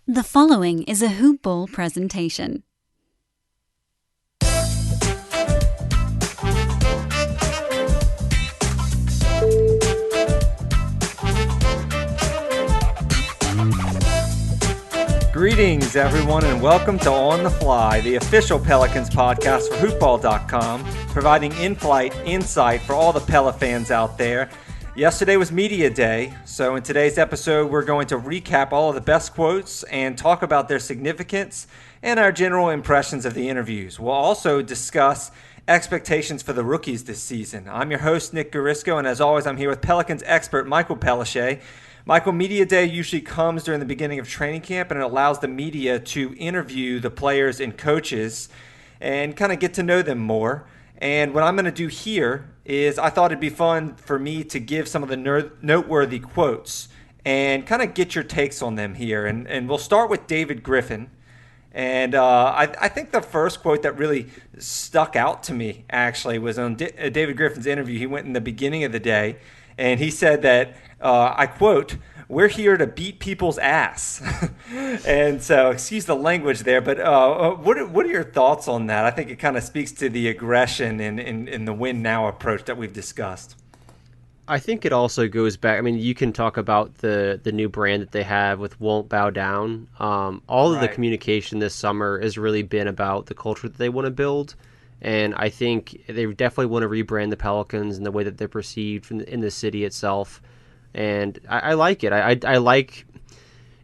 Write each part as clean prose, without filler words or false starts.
The following is a Hoop Ball presentation. Greetings, everyone, and welcome to On the Fly, the official Pelicans podcast for hoopball.com, providing in-flight insight for all the Pela fans out there. Yesterday was Media Day, so in today's episode, we're going to recap all of the best quotes and talk about their significance and our general impressions of the interviews. We'll also discuss expectations for the rookies this season. I'm your host, Nick Guarisco, and as always, I'm here with Pelicans expert Michael Pellissier. Michael, Media Day usually comes during the beginning of training camp, and it allows the media to interview the players and coaches and kind of get to know them more. And what I'm going to do here is I thought it'd be fun for me to give some of the noteworthy quotes and kind of get your takes on them here. And we'll start with David Griffin. And I think the first quote that really stuck out to me, actually, was on David Griffin's interview. He went in the beginning of the day, and he said that, I quote, "We're here to beat people's ass." And so, excuse the language there, but what are your thoughts on that? I think it kind of speaks to the aggression and the win now approach that we've discussed. I think it also goes back. I mean, you can talk about the new brand that they have with Won't Bow Down. All of the communication this summer has really been about the culture that they want to build. And I think they definitely want to rebrand the Pelicans and the way that they're perceived in the city itself. And I like it. I like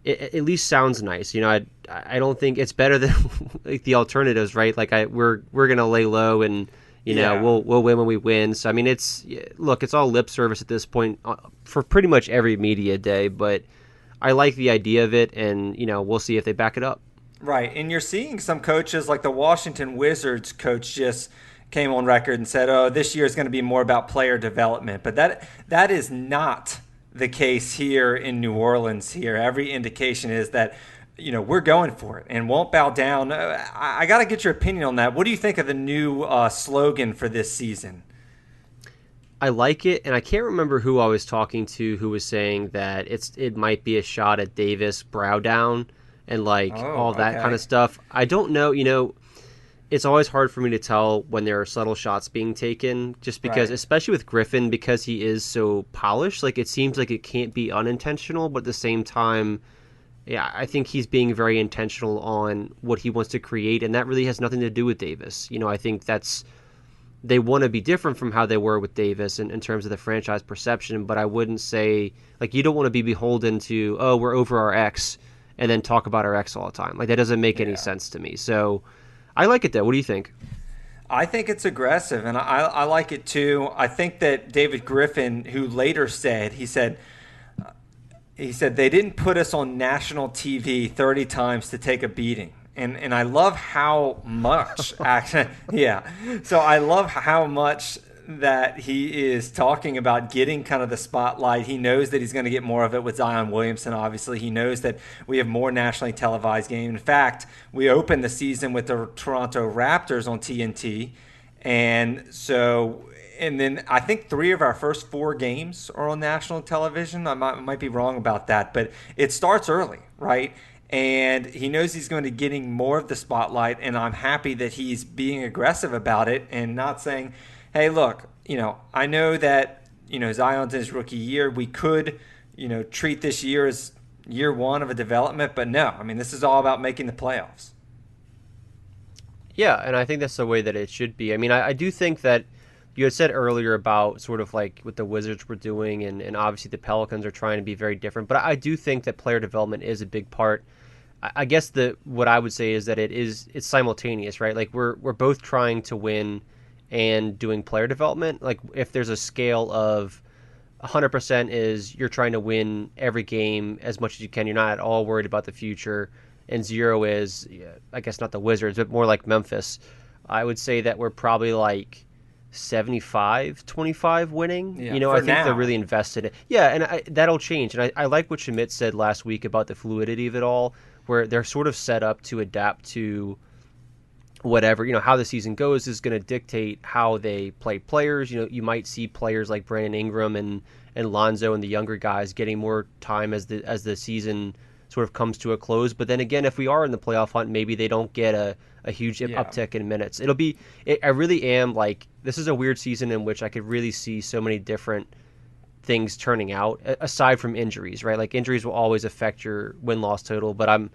it. At least sounds nice. You know, I don't think it's better than like the alternatives, right? Like we're gonna lay low and you know we'll win when we win. So I mean, it's all lip service at this point for pretty much every media day. But I like the idea of it, and you know we'll see if they back it up. Right, and you're seeing some coaches like the Washington Wizards coach just came on record and said, "Oh, this year is going to be more about player development." But that is not the case here in New Orleans. Here, every indication is that we're going for it and won't bow down. I got to get your opinion on that. What do you think of the new slogan for this season? I like it, and I can't remember who I was talking to who was saying that it might be a shot at Davis brow down and all that kind of stuff. I don't know, it's always hard for me to tell when there are subtle shots being taken just because, especially with Griffin, because he is so polished, it seems like it can't be unintentional, but at the same time, yeah, I think he's being very intentional on what he wants to create, and that really has nothing to do with Davis. I think they want to be different from how they were with Davis in terms of the franchise perception, but I wouldn't say, you don't want to be beholden to, oh, we're over our ex, and then talk about our ex all the time. That doesn't make any sense to me. So I like it, though. What do you think? I think it's aggressive, and I like it, too. I think that David Griffin, who later said, he said, they didn't put us on national TV 30 times to take a beating. And I love how much, actually, So I love how much that he is talking about getting kind of the spotlight. He knows that he's going to get more of it with Zion Williamson, obviously. He knows that we have more nationally televised games. In fact, we opened the season with the Toronto Raptors on TNT. And then I think 3 of our first 4 games are on national television. I might be wrong about that, but it starts early, right? And he knows he's going to be getting more of the spotlight, and I'm happy that he's being aggressive about it and not saying, hey, look, I know that, Zion's in his rookie year. We could, treat this year as year one of a development, but no. I mean, this is all about making the playoffs. Yeah, and I think that's the way that it should be. I mean, I do think that you had said earlier about sort of what the Wizards were doing, and obviously the Pelicans are trying to be very different, but I do think that player development is a big part. I guess what I would say is that it's simultaneous, right? We're both trying to win and doing player development. If there's a scale of 100% is you're trying to win every game as much as you can, you're not at all worried about the future, and 0 is, I guess not the Wizards, but more like Memphis, I would say that we're probably 75-25 winning. Yeah, I think now they're really invested in. Yeah, and that'll change. And I like what Schmidt said last week about the fluidity of it all, where they're sort of set up to adapt to whatever, how the season goes is going to dictate how they play players. You might see players like Brandon Ingram and Lonzo and the younger guys getting more time as the season sort of comes to a close. But then again, if we are in the playoff hunt, maybe they don't get a huge uptick in minutes. I really am like, this is a weird season in which I could really see so many different things turning out aside from injuries, right? Like injuries will always affect your win-loss total, but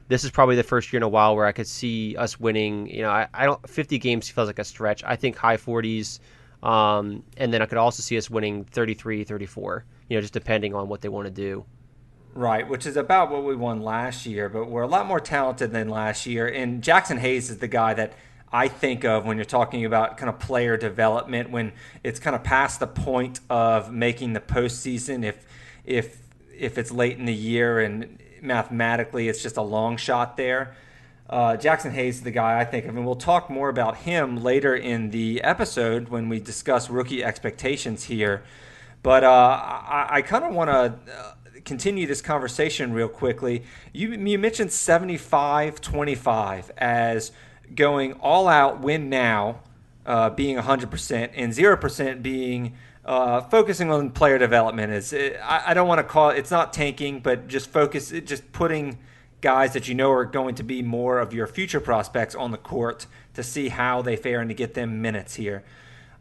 this is probably the first year in a while where I could see us winning. I don't 50 games feels like a stretch. I think high 40s, and then I could also see us winning 33, 34, just depending on what they want to do. Right, which is about what we won last year, but we're a lot more talented than last year. And Jaxon Hayes is the guy that I think of when you're talking about kind of player development, when it's kind of past the point of making the postseason. If it's late in the year and mathematically it's just a long shot there, Jaxon Hayes is the guy I think of, and we'll talk more about him later in the episode when we discuss rookie expectations here. But I kind of want to continue this conversation real quickly. You mentioned 75-25 as going all out, win now, being 100%, and 0% being focusing on player development. I don't want to call it, it's not tanking, but just putting guys that are going to be more of your future prospects on the court to see how they fare and to get them minutes here.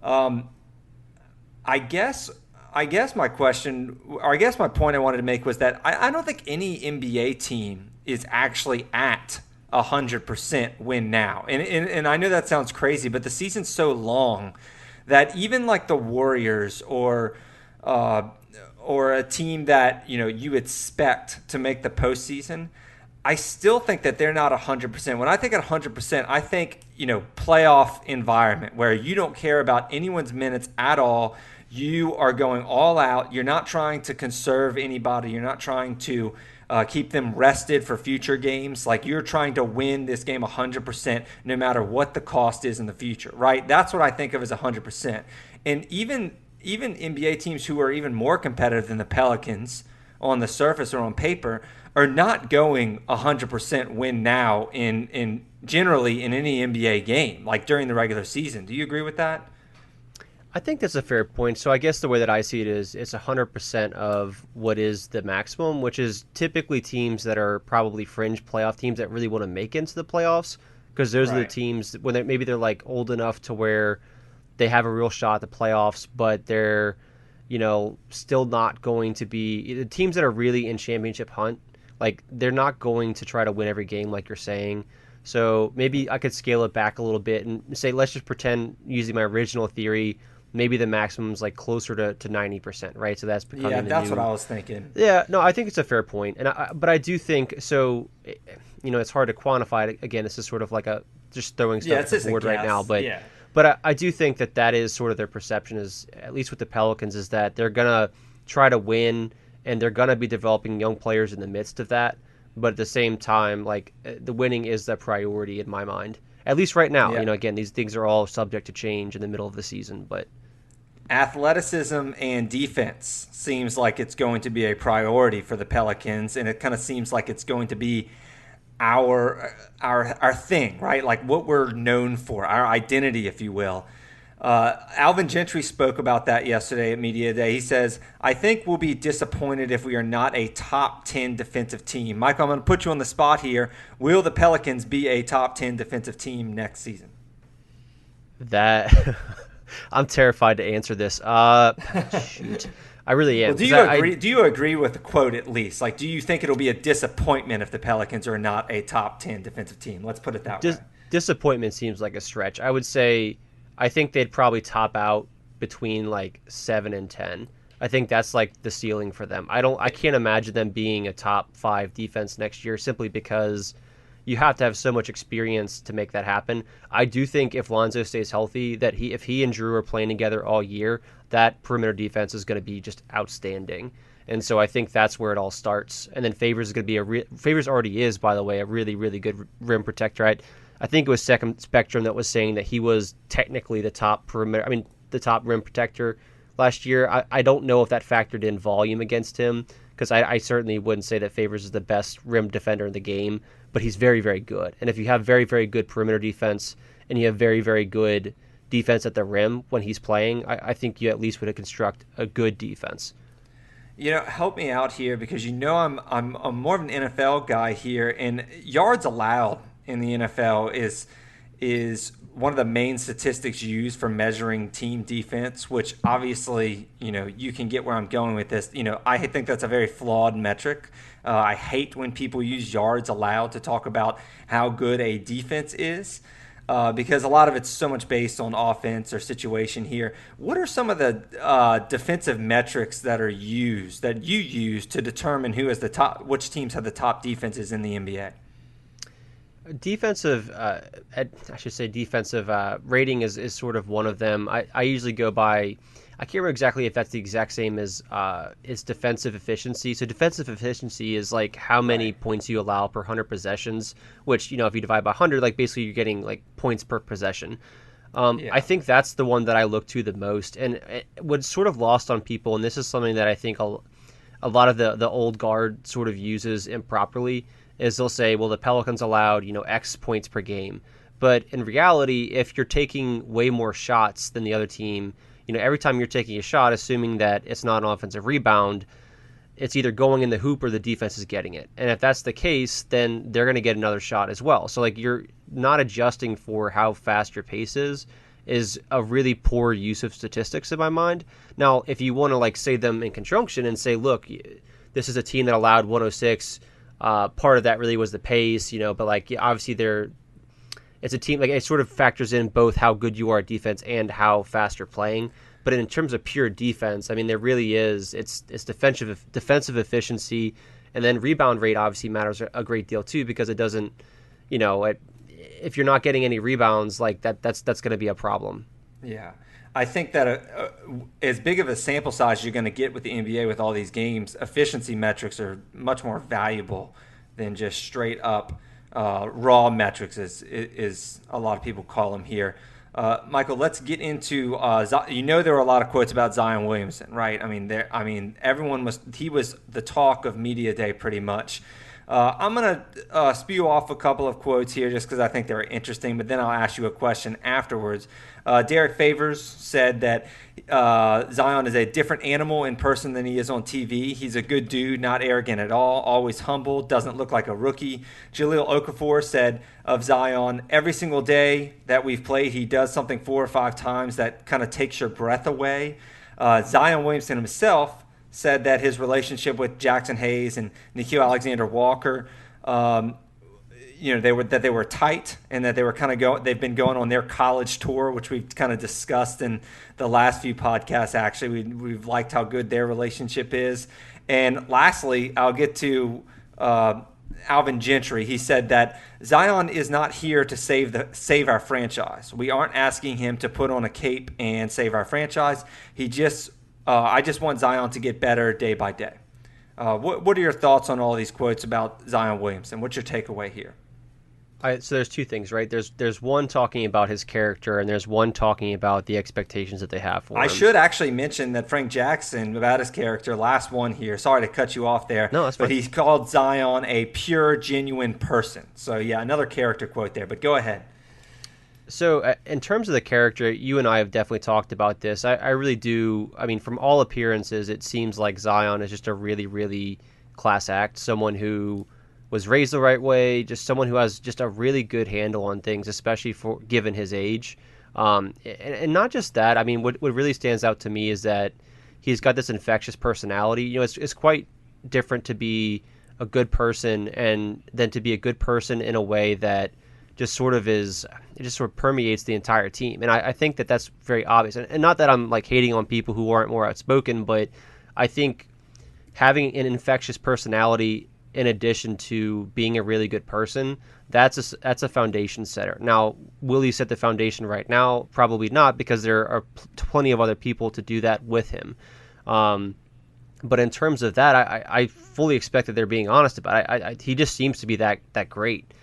I guess my question, or I guess my point I wanted to make was that I don't think any NBA team is actually at 100% win now. And I know that sounds crazy, but the season's so long that even like the Warriors or a team that you expect to make the postseason, I still think that they're not 100%. When I think at 100%, I think playoff environment where you don't care about anyone's minutes at all. You are going all out. You're not trying to conserve anybody. You're not trying to keep them rested for future games. Like, you're trying to win this game 100% no matter what the cost is in the future, right? That's what I think of as 100%. And even NBA teams who are even more competitive than the Pelicans on the surface or on paper are not going 100% win now in generally in any NBA game, like during the regular season. Do you agree with that? I think that's a fair point. So I guess the way that I see it is it's 100% of what is the maximum, which is typically teams that are probably fringe playoff teams that really want to make into the playoffs, because those are the teams when maybe they're like old enough to where they have a real shot at the playoffs, but they're still not going to be the teams that are really in championship hunt. Like, they're not going to try to win every game like you're saying. So maybe I could scale it back a little bit and say, let's just pretend, using my original theory, maybe the maximum is like closer to 90%, right? So that's becoming that's what I was thinking. Yeah, no, I think it's a fair point. But I do think, so, it's hard to quantify it. Again, this is sort of like just throwing stuff at the board right now. But I do think that is sort of their perception, is, at least with the Pelicans, is that they're going to try to win and they're going to be developing young players in the midst of that. But at the same time, like, the winning is the priority in my mind, at least right now. Yeah. Again, these things are all subject to change in the middle of the season, but athleticism and defense seems like it's going to be a priority for the Pelicans, and it kind of seems like it's going to be our thing, right? Like, what we're known for, our identity, if you will. Alvin Gentry spoke about that yesterday at Media Day. He says, I think we'll be disappointed if we are not a top 10 defensive team. Michael, I'm going to put you on the spot here. Will the Pelicans be a top 10 defensive team next season? That I'm terrified to answer this. Shoot. I really am. Well, do you agree with the quote at least? Like, do you think it'll be a disappointment if the Pelicans are not a top 10 defensive team? Let's put it that way. Disappointment seems like a stretch. I would say I think they'd probably top out between like 7 and 10. I think that's like the ceiling for them. I can't imagine them being a top 5 defense next year, simply because you have to have so much experience to make that happen. I do think if Lonzo stays healthy, that if he and Drew are playing together all year, that perimeter defense is going to be just outstanding. And so I think that's where it all starts. And then Favors is going to be Favors already is, by the way, a really, really good rim protector. I think it was Second Spectrum that was saying that he was technically the top rim protector last year. I don't know if that factored in volume against him, because I certainly wouldn't say that Favors is the best rim defender in the game, but he's very, very good. And if you have very, very good perimeter defense and you have very, very good defense at the rim when he's playing, I think you at least would construct a good defense. Help me out here because I'm more of an NFL guy here, and yards allowed in the NFL is one of the main statistics used for measuring team defense, which obviously, you can get where I'm going with this. I think that's a very flawed metric. I hate when people use yards allowed to talk about how good a defense is. Because a lot of it's so much based on offense or situation here. What are some of the defensive metrics that you use to determine which teams have the top defenses in the NBA? Defensive rating is sort of one of them. I usually go by, I can't remember exactly if that's the exact same as defensive efficiency. So defensive efficiency is like how many points you allow per 100 possessions, which, if you divide by 100, like basically you're getting like points per possession. I think that's the one that I look to the most. And what's sort of lost on people, and this is something that I think a lot of the old guard sort of uses improperly, is they'll say, well, the Pelicans allowed, X points per game. But in reality, if you're taking way more shots than the other team, every time you're taking a shot, assuming that it's not an offensive rebound, it's either going in the hoop or the defense is getting it. And if that's the case, then they're going to get another shot as well. So like you're not adjusting for how fast your pace is a really poor use of statistics in my mind. Now, if you want to like say them in conjunction and say, look, this is a team that allowed 106, part of that really was the pace, but like obviously it's a team, like it sort of factors in both how good you are at defense and how fast you're playing. But in terms of pure defense, I mean, there really is, it's defensive efficiency, and then rebound rate obviously matters a great deal too, because it doesn't, if you're not getting any rebounds, like that's going to be a problem. Yeah. I think that as big of a sample size you're going to get with the NBA with all these games, efficiency metrics are much more valuable than just straight up raw metrics, is a lot of people call them here. Michael, let's get into there were a lot of quotes about Zion Williamson, right? He was the talk of media day pretty much. I'm going to spew off a couple of quotes here just because I think they're interesting, but then I'll ask you a question afterwards. Derek Favors said that Zion is a different animal in person than he is on TV. He's a good dude, not arrogant at all, always humble, doesn't look like a rookie. Jahlil Okafor said of Zion, every single day that we've played, he does something 4 or 5 times that kind of takes your breath away. Zion Williamson himself said that his relationship with Jaxon Hayes and Nickeil-Alexander-Walker, they were tight, and that they were they've been going on their college tour, which we've kind of discussed in the last few podcasts. Actually, we've liked how good their relationship is. And lastly, I'll get to Alvin Gentry. He said that Zion is not here to save our franchise. We aren't asking him to put on a cape and save our franchise. I just want Zion to get better day by day. What are your thoughts on all these quotes about Zion Williamson? What's your takeaway here? So there's two things, right? There's one talking about his character, and there's one talking about the expectations that they have for him. I should actually mention that Frank Jackson, about his character, last one here. Sorry to cut you off there. No, that's fine. But he called Zion a pure, genuine person. So, yeah, another character quote there. But go ahead. So in terms of the character, you and I have definitely talked about this. I really do. I mean, from all appearances, it seems like Zion is just a really, really class act, someone who was raised the right way, just someone who has just a really good handle on things, especially for given his age. And not just that. I mean, what really stands out to me is that he's got this infectious personality. It's quite different to be a good person and then to be a good person in a way that just sort of permeates the entire team. And I think that that's very obvious. And not that I'm like hating on people who aren't more outspoken, but I think having an infectious personality in addition to being a really good person, that's a foundation setter. Now, will he set the foundation right now? Probably not, because there are plenty of other people to do that with him. But in terms of that, I fully expect that they're being honest about it. He just seems to be that great.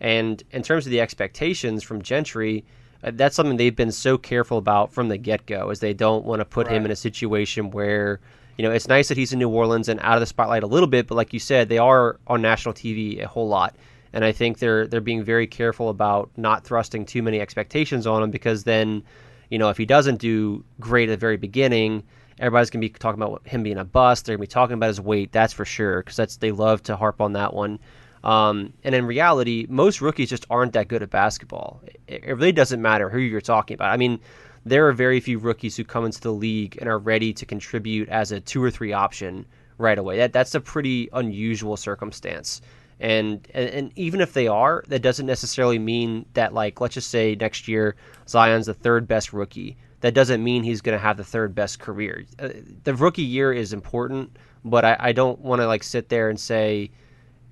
And in terms of the expectations from Gentry, that's something they've been so careful about from the get-go, is they don't want to put him in a situation where, it's nice that he's in New Orleans and out of the spotlight a little bit, but like you said, they are on national TV a whole lot. And I think they're being very careful about not thrusting too many expectations on him, because then, if he doesn't do great at the very beginning everybody's going to be talking about him being a bust. They're going to be talking about his weight, that's for sure, because they love to harp on that one. And in reality, most rookies just aren't that good at basketball. It really doesn't matter who you're talking about. I mean, there are very few rookies who come into the league and are ready to contribute as a 2 or 3 option right away. That's a pretty unusual circumstance. And even if they are, that doesn't necessarily mean that, like, let's just say next year Zion's the 3rd best rookie. That doesn't mean he's going to have the 3rd best career. The rookie year is important, but I don't want to like sit there and say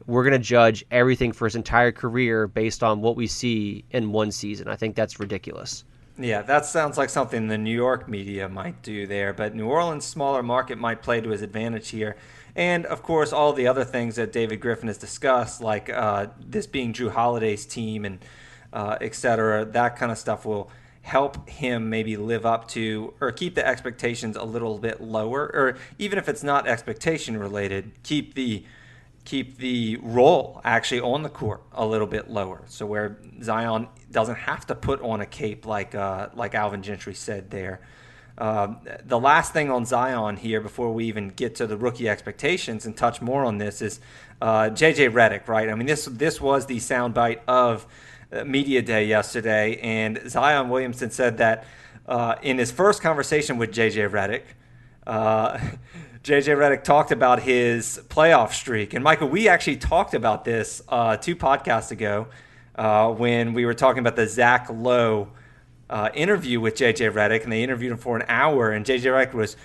we're going to judge everything for his entire career based on what we see in one season. I think that's ridiculous. Yeah, that sounds like something the New York media might do there, but New Orleans' smaller market might play to his advantage here. And, of course, all the other things that David Griffin has discussed, like this being Drew Holiday's team and et cetera, that kind of stuff will help him maybe live up to or keep the expectations a little bit lower, or even if it's not expectation related, keep the role actually on the court a little bit lower, so where Zion doesn't have to put on a cape like Alvin Gentry said there. The last thing on Zion here before we even get to the rookie expectations and touch more on this is JJ Redick, right? I mean, this was the soundbite of Media Day yesterday, and Zion Williamson said that in his first conversation with JJ Redick, JJ Redick talked about his playoff streak. And Michael, we actually talked about this 2 podcasts ago when we were talking about the Zach Lowe interview with JJ Redick, and they interviewed him for an hour, and JJ Redick was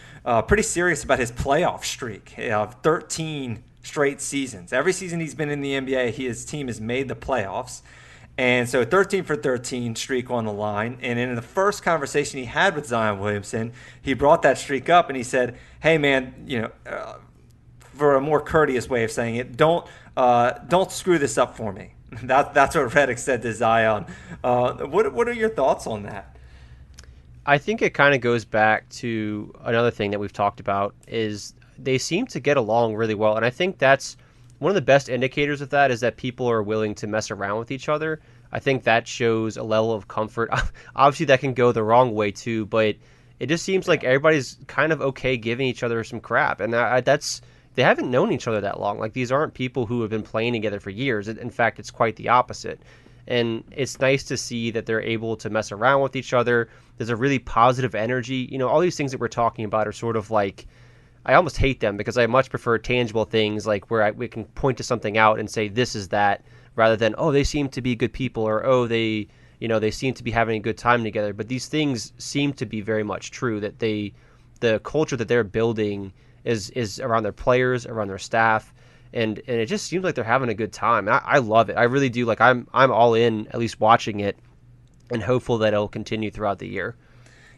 pretty serious about his playoff streak of 13 straight seasons. Every season he's been in the NBA, his team has made the playoffs. And so 13 for 13 streak on the line. And in the first conversation he had with Zion Williamson, he brought that streak up and he said, hey, man, for a more courteous way of saying it, don't screw this up for me. That's what Redick said to Zion. What are your thoughts on that? I think it kind of goes back to another thing that we've talked about is they seem to get along really well. And I think that's one of the best indicators of that is that people are willing to mess around with each other. I think that shows a level of comfort. Obviously, that can go the wrong way too, but it just seems like everybody's kind of okay giving each other some crap. And they haven't known each other that long. Like, these aren't people who have been playing together for years. In fact, it's quite the opposite. And it's nice to see that they're able to mess around with each other. There's a really positive energy. All these things that we're talking about are sort of like, I almost hate them because I much prefer tangible things like where we can point to something out and say this is that, rather than, oh, they seem to be good people, or oh, they seem to be having a good time together. But these things seem to be very much true, that the culture that they're building is around their players, around their staff, and it just seems like they're having a good time. I love it. I really do. Like, I'm all in, at least watching it, and hopeful that it'll continue throughout the year.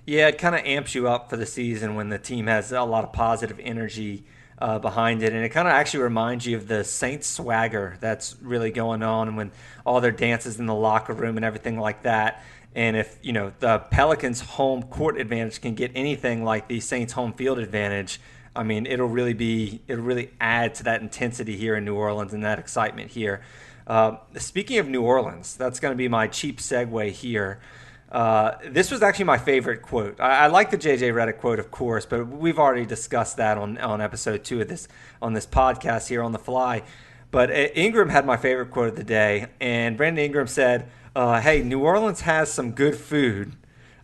Yeah, it kind of amps you up for the season when the team has a lot of positive energy behind it. And it kind of actually reminds you of the Saints swagger that's really going on, and when all their dances in the locker room and everything like that. And if, the Pelicans home court advantage can get anything like the Saints home field advantage, I mean, it'll really add to that intensity here in New Orleans and that excitement here. Speaking of New Orleans, that's going to be my cheap segue here. This was actually my favorite quote. I like the JJ Redick quote, of course, but we've already discussed that on episode 2 of this podcast here on the fly. But Ingram had my favorite quote of the day, and Brandon Ingram said, "Hey, New Orleans has some good food.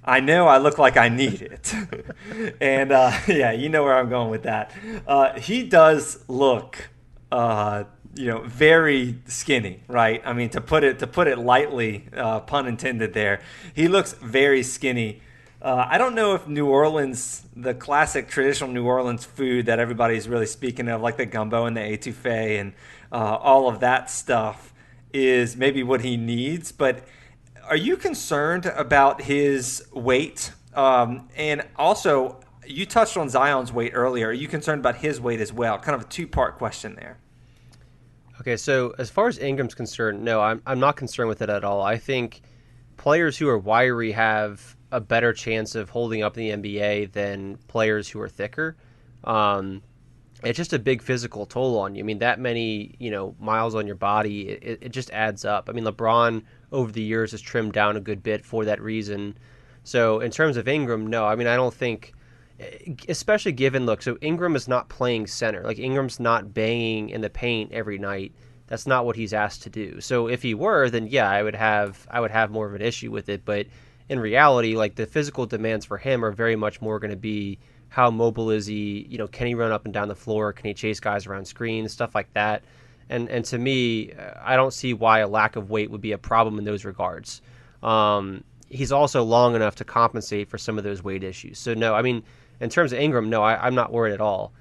I know I look like I need it." And yeah, you know where I'm going with that. He does look very skinny, right? I mean, to put it lightly, pun intended there. He looks very skinny. I don't know if New Orleans, the classic traditional New Orleans food that everybody's really speaking of, like the gumbo and the etouffee and all of that stuff, is maybe what he needs. But are you concerned about his weight? And also, you touched on Zion's weight earlier. Are you concerned about his weight as well? Kind of a two-part question there. Okay, so as far as Ingram's concerned, no, I'm not concerned with it at all. I think players who are wiry have a better chance of holding up in the NBA than players who are thicker. It's just a big physical toll on you. I mean, that many miles on your body, it just adds up. I mean, LeBron over the years has trimmed down a good bit for that reason. So in terms of Ingram, no, I mean, I don't think especially given, look, so Ingram is not playing center. Like, Ingram's not banging in the paint every night. That's not what he's asked to do. So if he were, then yeah, I would have more of an issue with it. But in reality, like, the physical demands for him are very much more going to be how mobile is he, can he run up and down the floor? Can he chase guys around screens, stuff like that? And to me, I don't see why a lack of weight would be a problem in those regards. He's also long enough to compensate for some of those weight issues. So no, I mean, in terms of Ingram, no, I'm not worried at all.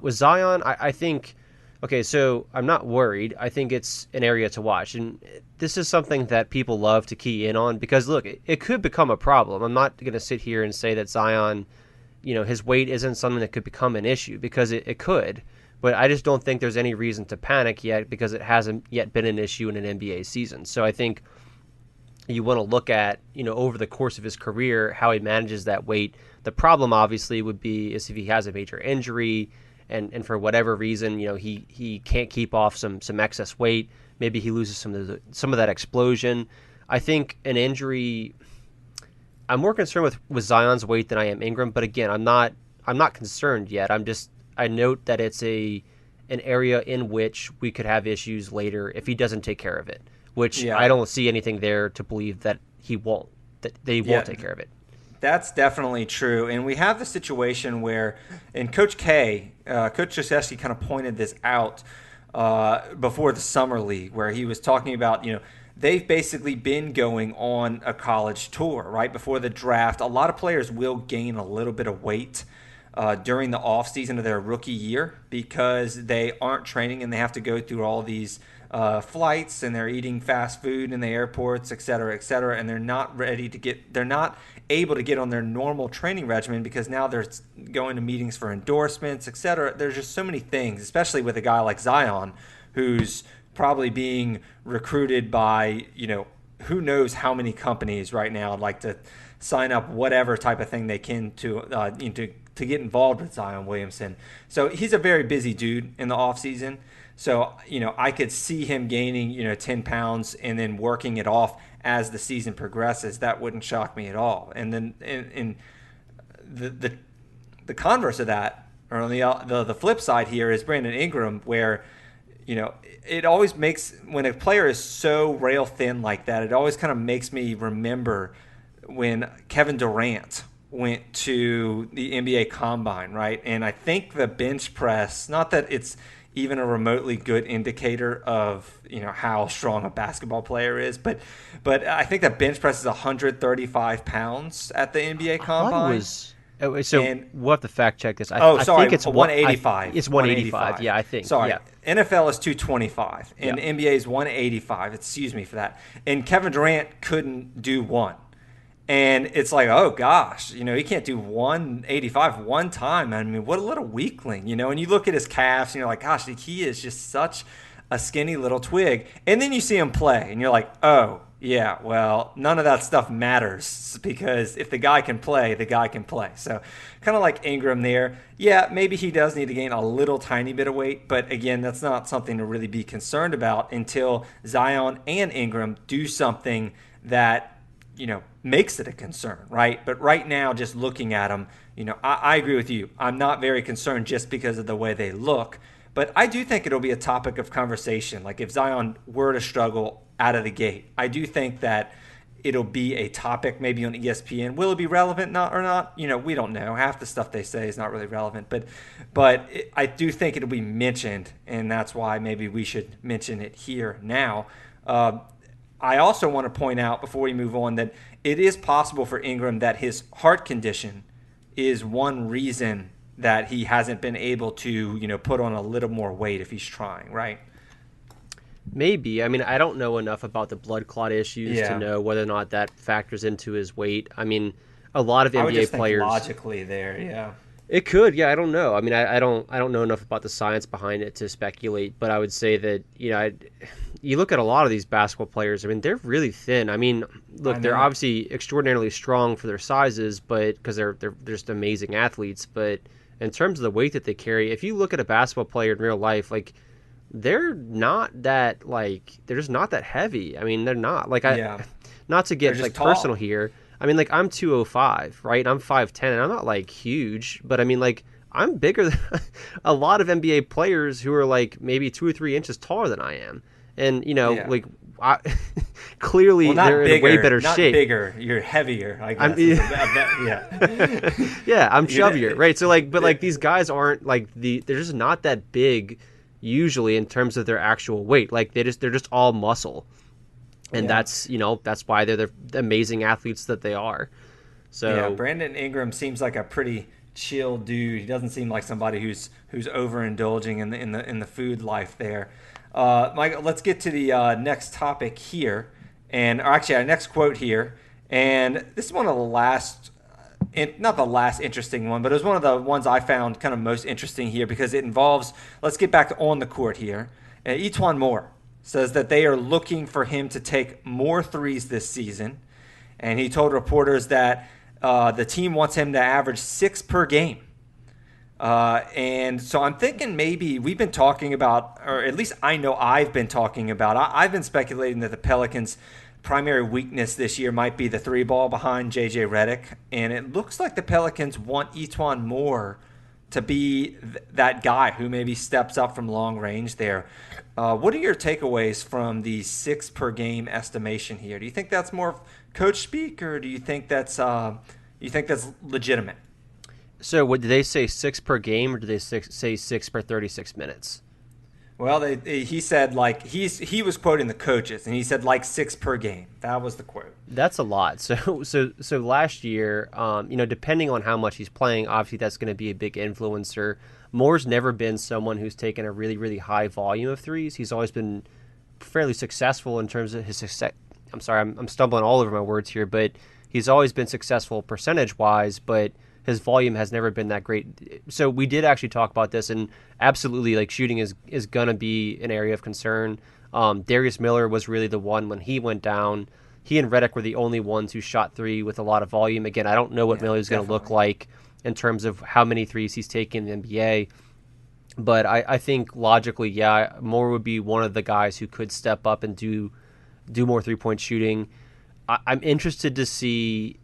With Zion, I think, okay, so I'm not worried. I think it's an area to watch. And this is something that people love to key in on because, look, it could become a problem. I'm not going to sit here and say that Zion, his weight isn't something that could become an issue because it could. But I just don't think there's any reason to panic yet because it hasn't yet been an issue in an NBA season. So I think you want to look at, over the course of his career, how he manages that weight. The problem obviously would be is if he has a major injury and for whatever reason, he can't keep off some excess weight. Maybe he loses some of that explosion. I think an injury, I'm more concerned with Zion's weight than I am Ingram. But again, I'm not concerned yet. I note that it's an area in which we could have issues later if he doesn't take care of it, which I don't see anything there to believe that he won't, that they won't take care of it. That's definitely true. And we have the situation where, and Coach K, Coach Krzyzewski kind of pointed this out before the Summer League, where he was talking about, they've basically been going on a college tour, right? Before the draft, a lot of players will gain a little bit of weight during the offseason of their rookie year because they aren't training and they have to go through all these flights and they're eating fast food in the airports, et cetera, and they're not able to get on their normal training regimen because now they're going to meetings for endorsements, et cetera. There's just so many things, especially with a guy like Zion, who's probably being recruited by, who knows how many companies right now like to sign up whatever type of thing they can to get involved with Zion Williamson. So he's a very busy dude in the offseason. So, I could see him gaining, 10 pounds and then working it off as the season progresses. That wouldn't shock me at all. And then in the converse of that, or on the flip side here is Brandon Ingram, where, it always makes, when a player is so rail thin like that, it always kind of makes me remember when Kevin Durant went to the NBA Combine, right? And I think the bench press, not that it's even a remotely good indicator of, how strong a basketball player is, but I think that bench press is 135 pounds at the NBA Combine. We'll have to fact check this. I think it's 185. It's 185. Yeah, I think. Sorry. Yeah. NFL is 225, and NBA is 185. Excuse me for that. And Kevin Durant couldn't do one. And it's like, oh, gosh, he can't do 185 one time. I mean, what a little weakling, and you look at his calves and you're like, gosh, he is just such a skinny little twig. And then you see him play and you're like, oh, yeah, well, none of that stuff matters because if the guy can play, the guy can play. So kind of like Ingram there. Yeah, maybe he does need to gain a little tiny bit of weight. But again, that's not something to really be concerned about until Zion and Ingram do something that, makes it a concern, right? But right now, just looking at them, I agree with you. I'm not very concerned just because of the way they look. But I do think it'll be a topic of conversation. Like if Zion were to struggle out of the gate, I do think that it'll be a topic maybe on ESPN. Will it be relevant or not? We don't know. Half the stuff they say is not really relevant. But I do think it'll be mentioned, and that's why maybe we should mention it here now. I also want to point out before we move on that it is possible for Ingram that his heart condition is one reason that he hasn't been able to, put on a little more weight if he's trying, right? Maybe. I mean, I don't know enough about the blood clot issues to know whether or not that factors into his weight. I mean, a lot of NBA I would just players think logically there, yeah. It could, yeah. I don't know. I mean, I don't know enough about the science behind it to speculate. But I would say that you look at a lot of these basketball players. I mean, they're really thin. I mean, look, they're obviously extraordinarily strong for their sizes, but because they're just amazing athletes. But in terms of the weight that they carry, if you look at a basketball player in real life, like they're just not that heavy. I mean, they're not not to get like personal here. I mean, like, I'm 205, right? I'm 5'10", and I'm not, like, huge, but I mean, like, I'm bigger than a lot of NBA players who are, like, maybe 2 or 3 inches taller than I am. And, like, clearly they're in way better not shape. Not bigger, you're heavier, I guess. Yeah, I'm chubbier, right? So, like, but, like, these guys aren't, like, they're just not that big usually in terms of their actual weight. Like, they're just all muscle. And that's why they're the amazing athletes that they are. So yeah, Brandon Ingram seems like a pretty chill dude. He doesn't seem like somebody who's overindulging in the food life there. Michael, let's get to the next topic here, or actually our next quote here. And this is one of the last, not the last interesting one, but it was one of the ones I found kind of most interesting here because it involves. Let's get back to on the court here. Etuan Moore says that they are looking for him to take more threes this season. And he told reporters that the team wants him to average 6 per game. And so I'm thinking maybe we've been talking about, or at least I know I've been talking about, I've been speculating that the Pelicans' primary weakness this year might be the 3 ball behind J.J. Redick. And it looks like the Pelicans want Etuan Moore to be that guy who maybe steps up from long range there. What are your takeaways from the 6 per game estimation here? Do you think that's more coach speak, or do you think that's legitimate? So, what did they say? 6 per game, or did they say 6 per 36 minutes? Well, he said like he was quoting the coaches, and he said like 6 per game. That was the quote. That's a lot. So last year, depending on how much he's playing, obviously that's going to be a big influencer. Moore's never been someone who's taken a really, really high volume of threes. He's always been fairly successful in terms of his success. I'm sorry, I'm stumbling all over my words here, but he's always been successful percentage-wise, but his volume has never been that great. So we did actually talk about this, and absolutely, like, shooting is going to be an area of concern. Darius Miller was really the one when he went down. He and Redick were the only ones who shot 3 with a lot of volume. Again, I don't know what Miller's going to look like in terms of how many threes he's taken in the NBA. But I think logically, Moore would be one of the guys who could step up and do more 3-point shooting. I'm interested to see.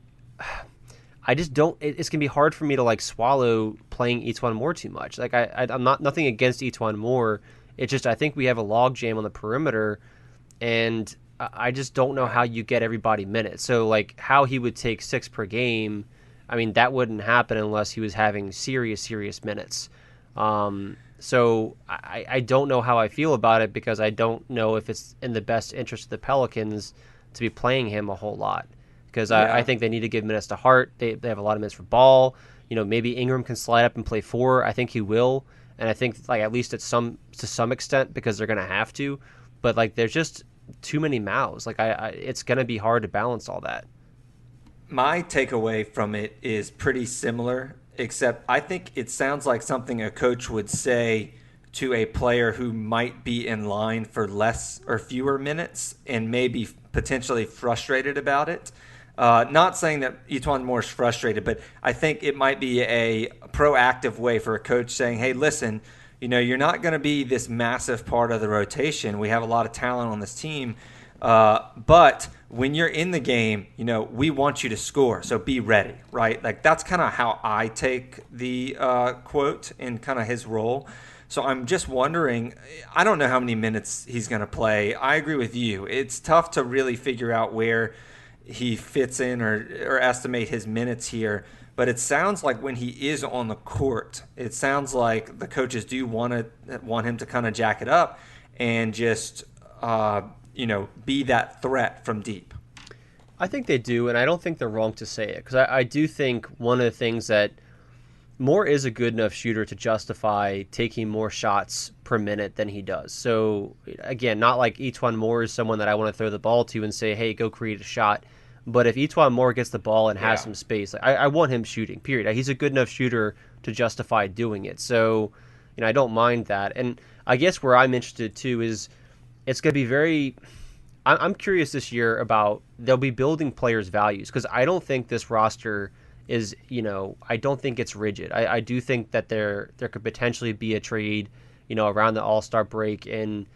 I just don't. It's gonna be hard for me to like swallow playing Etuan Moore too much. Like I'm not nothing against Etuan Moore. It's just I think we have a log jam on the perimeter, and I just don't know how you get everybody minutes. So like how he would take 6 per game. I mean that wouldn't happen unless he was having serious minutes. So I don't know how I feel about it because I don't know if it's in the best interest of the Pelicans to be playing him a whole lot. Because I think they need to give minutes to Hart. They have a lot of minutes for Ball. Maybe Ingram can slide up and play 4. I think he will, and I think like at least to some extent because they're going to have to. But like there's just too many mouths. Like it's going to be hard to balance all that. My takeaway from it is pretty similar, except I think it sounds like something a coach would say to a player who might be in line for less or fewer minutes and maybe potentially frustrated about it. Not saying that Etuan Moore is frustrated, but I think it might be a proactive way for a coach saying, hey, listen, you're not going to be this massive part of the rotation. We have a lot of talent on this team. But when you're in the game, we want you to score. So be ready, right? Like that's kind of how I take the quote in kind of his role. So I'm just wondering, I don't know how many minutes he's going to play. I agree with you. It's tough to really figure out where he fits in or estimate his minutes here. But it sounds like when he is on the court, it sounds like the coaches do want him to kind of jack it up and just, be that threat from deep. I think they do, and I don't think they're wrong to say it. Because I do think one of the things that Moore is a good enough shooter to justify taking more shots per minute than he does. So, again, not like Etuan Moore is someone that I want to throw the ball to and say, hey, go create a shot. But if Etuan Moore gets the ball and has some space, I want him shooting, period. He's a good enough shooter to justify doing it. So, I don't mind that. And I guess where I'm interested, too, is it's going to be very... I'm curious this year about they'll be building players' values because I don't think this roster is, I don't think it's rigid. I do think that there could potentially be a trade, around the All-Star break, and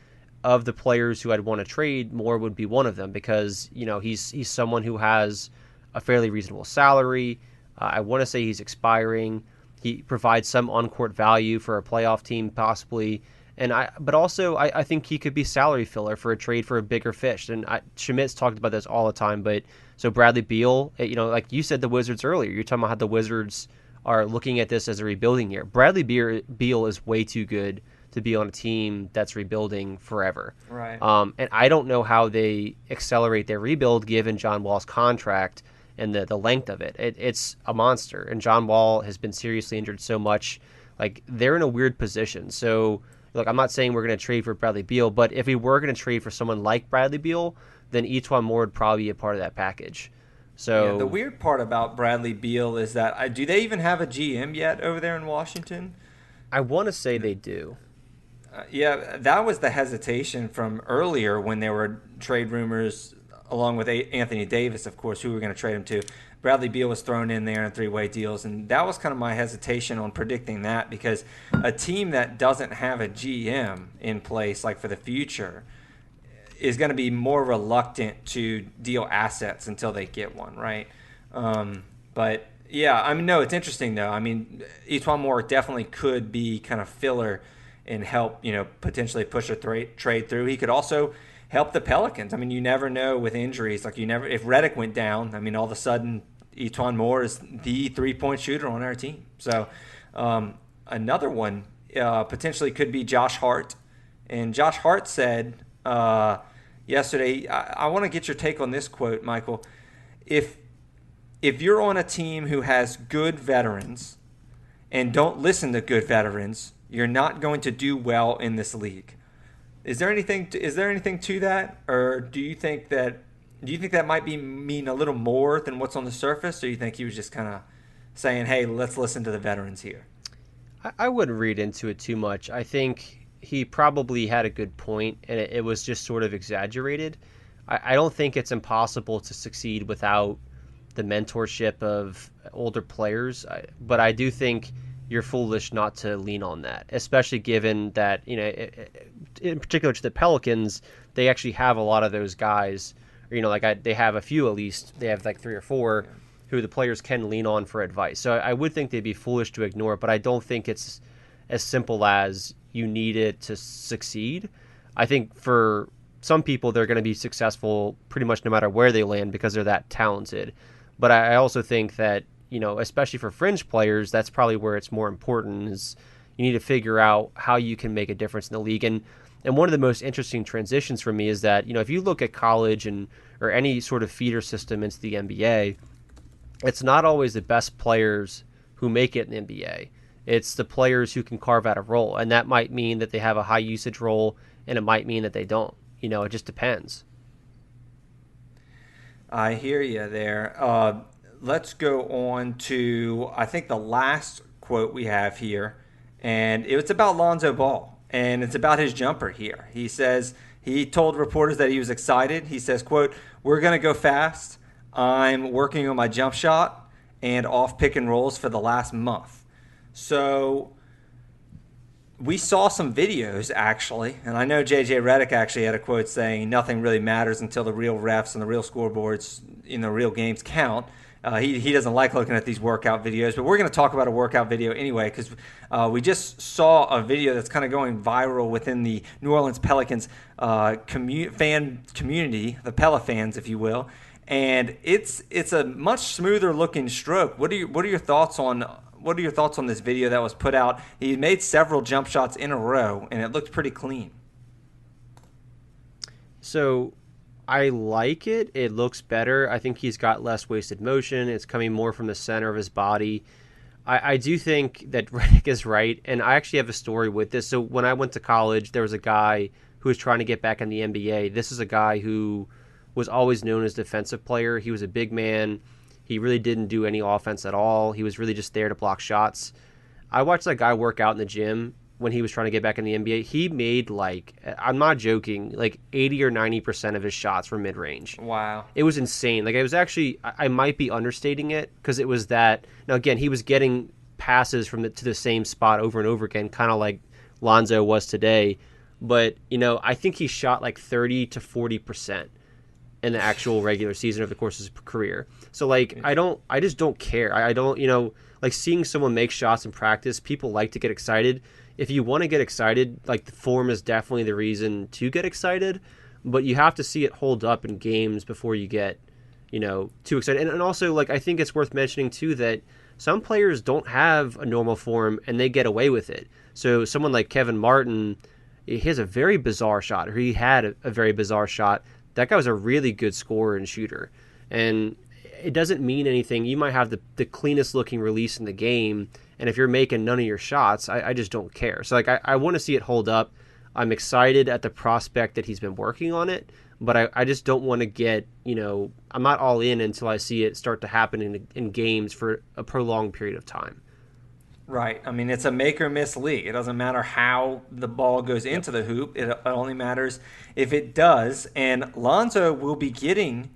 of the players who I'd want to trade, Moore would be one of them because, he's someone who has a fairly reasonable salary. I want to say he's expiring. He provides some on-court value for a playoff team, possibly. But also, I think he could be salary filler for a trade for a bigger fish. And Schmidt's talked about this all the time. But so Bradley Beal, like you said, the Wizards earlier. You're talking about how the Wizards are looking at this as a rebuilding year. Bradley Beal is way too good to be on a team that's rebuilding forever. Right. And I don't know how they accelerate their rebuild given John Wall's contract and the length of it. It's a monster. And John Wall has been seriously injured so much. Like, they're in a weird position. So, look, I'm not saying we're going to trade for Bradley Beal, but if we were going to trade for someone like Bradley Beal, then E'Twaun Moore would probably be a part of that package. So yeah, the weird part about Bradley Beal is that do they even have a GM yet over there in Washington? I want to say they do. Yeah, that was the hesitation from earlier when there were trade rumors, along with Anthony Davis, of course, who we were going to trade him to. Bradley Beal was thrown in there in three-way deals, and that was kind of my hesitation on predicting that, because a team that doesn't have a GM in place, like for the future, is going to be more reluctant to deal assets until they get one, right? But yeah, I mean, no, it's interesting though. I mean, E'Twaun Moore definitely could be kind of filler and help, potentially push a trade through. He could also help the Pelicans. I mean, you never know with injuries. Like, if Redick went down, I mean, all of a sudden E'Twaun Moore is the three-point shooter on our team. So another one potentially could be Josh Hart. And Josh Hart said yesterday, I want to get your take on this quote, Michael. If you're on a team who has good veterans and don't listen to good veterans, you're not going to do well in this league. Is there anything to that, or do you think that might mean a little more than what's on the surface, or do you think he was just kind of saying, "Hey, let's listen to the veterans here"? I wouldn't read into it too much. I think he probably had a good point, and it was just sort of exaggerated. I don't think it's impossible to succeed without the mentorship of older players, but I do think you're foolish not to lean on that, especially given that, in particular to the Pelicans, they actually have a lot of those guys. They have a few at least. They have like 3 or 4 who the players can lean on for advice. So I would think they'd be foolish to ignore it, but I don't think it's as simple as you need it to succeed. I think for some people, they're going to be successful pretty much no matter where they land because they're that talented. But I also think that, especially for fringe players, that's probably where it's more important, is you need to figure out how you can make a difference in the league. And one of the most interesting transitions for me is that, if you look at college or any sort of feeder system into the NBA, it's not always the best players who make it in the NBA. It's the players who can carve out a role. And that might mean that they have a high usage role, and it might mean that they don't. It just depends. I hear you there. Let's go on to, I think, the last quote we have here, and it's about Lonzo Ball, and it's about his jumper here. He says he told reporters that he was excited. He says, quote, "We're going to go fast. I'm working on my jump shot and off pick and rolls for the last month." So we saw some videos, actually, and I know J.J. Redick actually had a quote saying nothing really matters until the real refs and the real scoreboards in the real games count. He doesn't like looking at these workout videos, but we're going to talk about a workout video anyway, because we just saw a video that's kind of going viral within the New Orleans Pelicans fan community, the Pelifans, if you will, and it's a much smoother looking stroke. What are your thoughts on this video that was put out? He made several jump shots in a row, and it looked pretty clean. So I like it. It looks better. I think he's got less wasted motion. It's coming more from the center of his body. I do think that Redick is right, and I actually have a story with this. So when I went to college, there was a guy who was trying to get back in the NBA. This is a guy who was always known as a defensive player. He was a big man. He really didn't do any offense at all. He was really just there to block shots. I watched that guy work out in the gym when he was trying to get back in the NBA. He made, I'm not joking, 80 or 90% of his shots were mid-range. Wow. It was insane. It was actually, I might be understating it, because it was that. Now, again, he was getting passes to the same spot over and over again, kind of like Lonzo was today. But, I think he shot 30 to 40%. in the actual regular season over the course of his career. So like I just don't care. I don't, like seeing someone make shots in practice, people like to get excited. If you want to get excited, like the form is definitely the reason to get excited, but you have to see it hold up in games before you get, too excited. And also, like, I think it's worth mentioning too that some players don't have a normal form and they get away with it. So someone like Kevin Martin, he has a very bizarre shot, or he had a very bizarre shot. That guy was a really good scorer and shooter. And it doesn't mean anything. You might have the cleanest looking release in the game, and if you're making none of your shots, I just don't care. So like I want to see it hold up. I'm excited at the prospect that he's been working on it, but I just don't want to get, I'm not all in until I see it start to happen in games for a prolonged period of time. Right. I mean, it's a make or miss league. It doesn't matter how the ball goes into the hoop. It only matters if it does. And Lonzo will be getting,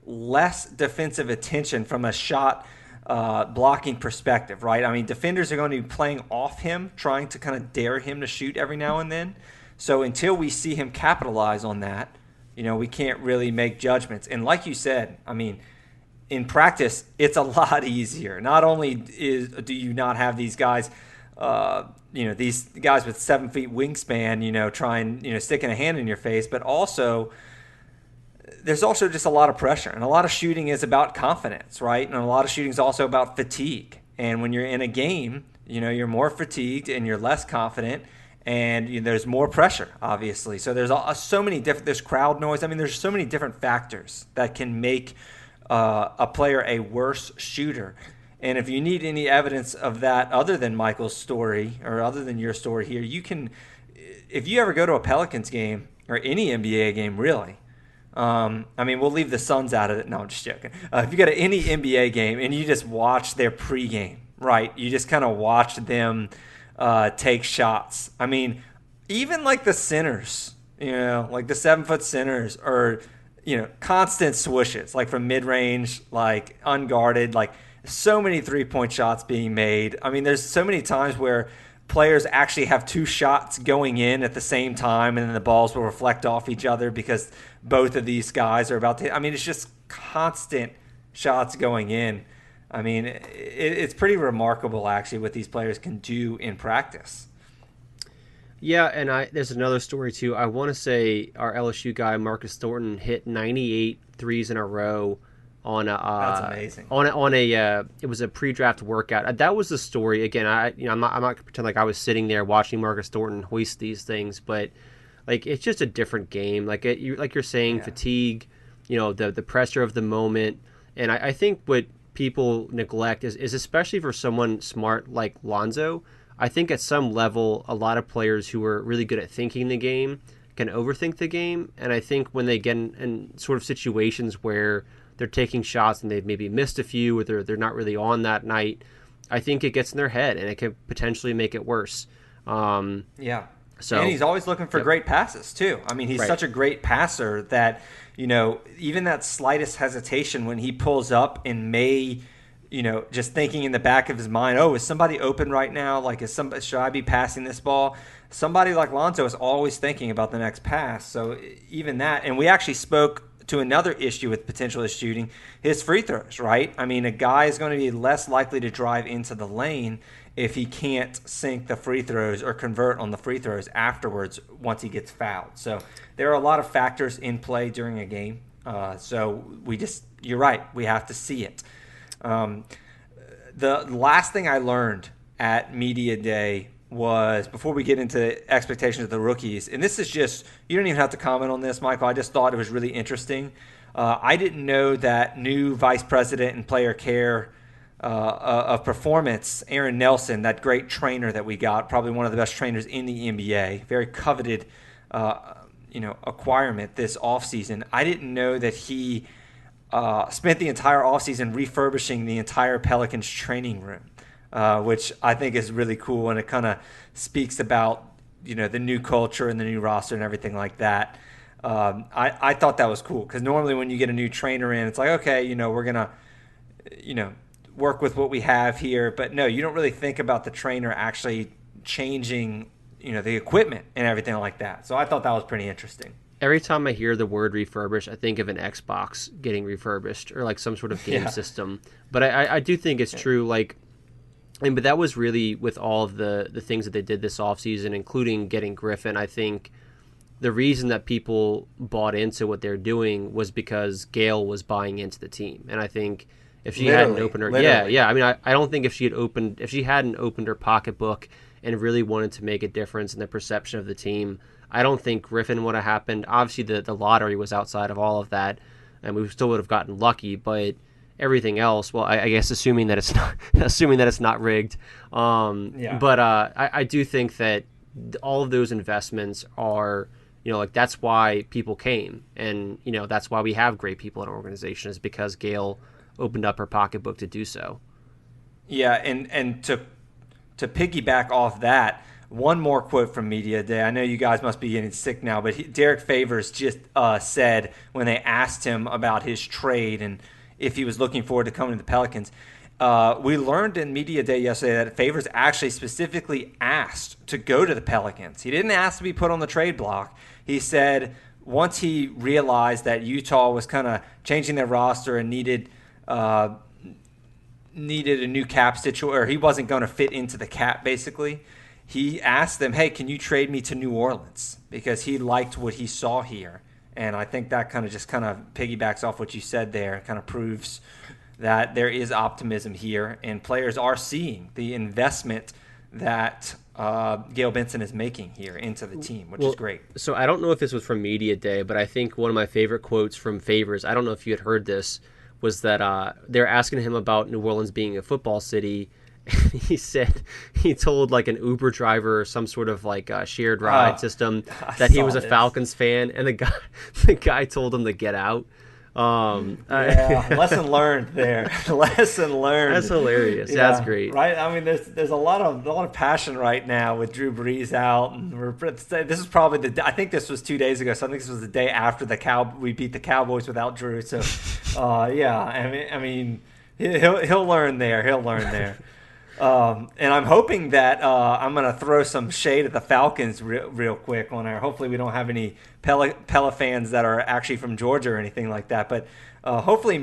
less defensive attention from a shot blocking perspective, right? I mean, defenders are going to be playing off him, trying to kind of dare him to shoot every now and then. So until we see him capitalize on that, we can't really make judgments. And like you said, I mean, in practice, it's a lot easier. Not only do you not have these guys, these guys with 7 feet wingspan, trying, sticking a hand in your face, but also there's also just a lot of pressure. And a lot of shooting is about confidence, right? And a lot of shooting is also about fatigue. And when you're in a game, you're more fatigued and you're less confident. And there's more pressure, obviously. So there's so many different. There's crowd noise. I mean, there's so many different factors that can make a player a worse shooter. And if you need any evidence of that other than Michael's story or other than your story here, you can, if you ever go to a Pelicans game or any NBA game, really. I mean, we'll leave the Suns out of it. No, I'm just joking. If you go to any NBA game and you just watch their pregame, right? You just kind of watch them take shots. I mean, even like the centers, like the 7-foot centers are, constant swooshes, like from mid-range, like unguarded, like so many three-point shots being made. I mean, there's so many times where players actually have 2 shots going in at the same time, and then the balls will reflect off each other because both of these guys are about to. I mean, it's just constant shots going in. I mean, it's pretty remarkable, actually, what these players can do in practice. Yeah, and there's another story, too. I want to say our LSU guy, Marcus Thornton, hit 98 threes in a row on a that's amazing. It was a pre-draft workout. That was the story. Again, I'm not going to pretend like I was sitting there watching Marcus Thornton hoist these things, but like it's just a different game. Like you're saying, fatigue, the pressure of the moment, and I think what people neglect is especially for someone smart like Lonzo. I think at some level, a lot of players who are really good at thinking the game can overthink the game, and I think when they get in sort of situations where they're taking shots and they've maybe missed a few or they're not really on that night, I think it gets in their head and it can potentially make it worse. So, and he's always looking for great passes too. I mean, he's such a great passer that, even that slightest hesitation when he pulls up and may, just thinking in the back of his mind, oh, is somebody open right now? Like, should I be passing this ball? Somebody like Lonzo is always thinking about the next pass. So even that, and we actually spoke to another issue with potential of shooting, his free throws, right? I mean, a guy is going to be less likely to drive into the lane if he can't sink the free throws or convert on the free throws afterwards once he gets fouled. So there are a lot of factors in play during a game. So you're right, we have to see it. The last thing I learned at Media Day was, before we get into expectations of the rookies, and this is just, you don't even have to comment on this, Michael, I just thought it was really interesting. I didn't know that new vice president and player care of performance, Aaron Nelson, that great trainer that we got, probably one of the best trainers in the NBA, very coveted acquirement this offseason. I didn't know that he spent the entire offseason refurbishing the entire Pelicans training room. Which I think is really cool, and it kind of speaks about the new culture and the new roster and everything like that. I thought that was cool because normally when you get a new trainer in, it's like, okay, we're gonna work with what we have here, but no, you don't really think about the trainer actually changing the equipment and everything like that. So I thought that was pretty interesting. Every time I hear the word refurbished, I think of an Xbox getting refurbished or like some sort of game system. But I do think it's true. Like, but that was really with all of the things that they did this offseason, including getting Griffin. I think the reason that people bought into what they're doing was because Gail was buying into the team. And I think if she hadn't opened her, I mean, I don't think if she hadn't opened her pocketbook and really wanted to make a difference in the perception of the team, I don't think Griffin would have happened. Obviously, the lottery was outside of all of that, and we still would have gotten lucky. But everything else, well, I guess assuming that it's not rigged. But I do think that all of those investments are, like that's why people came, and that's why we have great people in our organization, is because Gail opened up her pocketbook to do so. Yeah, and to piggyback off that. One more quote from Media Day. I know you guys must be getting sick now, but Derek Favors just said when they asked him about his trade and if he was looking forward to coming to the Pelicans, we learned in Media Day yesterday that Favors actually specifically asked to go to the Pelicans. He didn't ask to be put on the trade block. He said once he realized that Utah was kind of changing their roster and needed a new cap situation, or he wasn't going to fit into the cap basically, he asked them, hey, can you trade me to New Orleans? Because he liked what he saw here. And I think that kind of piggybacks off what you said there, kind of proves that there is optimism here, and players are seeing the investment that Gail Benson is making here into the team, which is great. So I don't know if this was from Media Day, but I think one of my favorite quotes from Favors, I don't know if you had heard this, was that they're asking him about New Orleans being a football city. He told like an Uber driver or some sort of like shared ride system that he was a Falcons fan, and the guy told him to get out. Lesson learned there. Lesson learned. That's hilarious. Yeah, that's great. Right? I mean, there's a lot of passion right now with Drew Brees out, and this is probably I think this was 2 days ago, so I think this was the day after we beat the Cowboys without Drew. So, I mean, he'll learn there. He'll learn there. And I'm hoping that I'm going to throw some shade at the Falcons real quick on there. Hopefully we don't have any Pella fans that are actually from Georgia or anything like that. But hopefully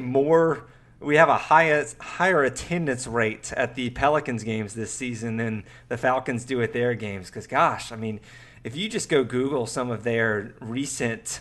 we have a higher attendance rate at the Pelicans games this season than the Falcons do at their games. Because, gosh, I mean, if you just go Google some of their recent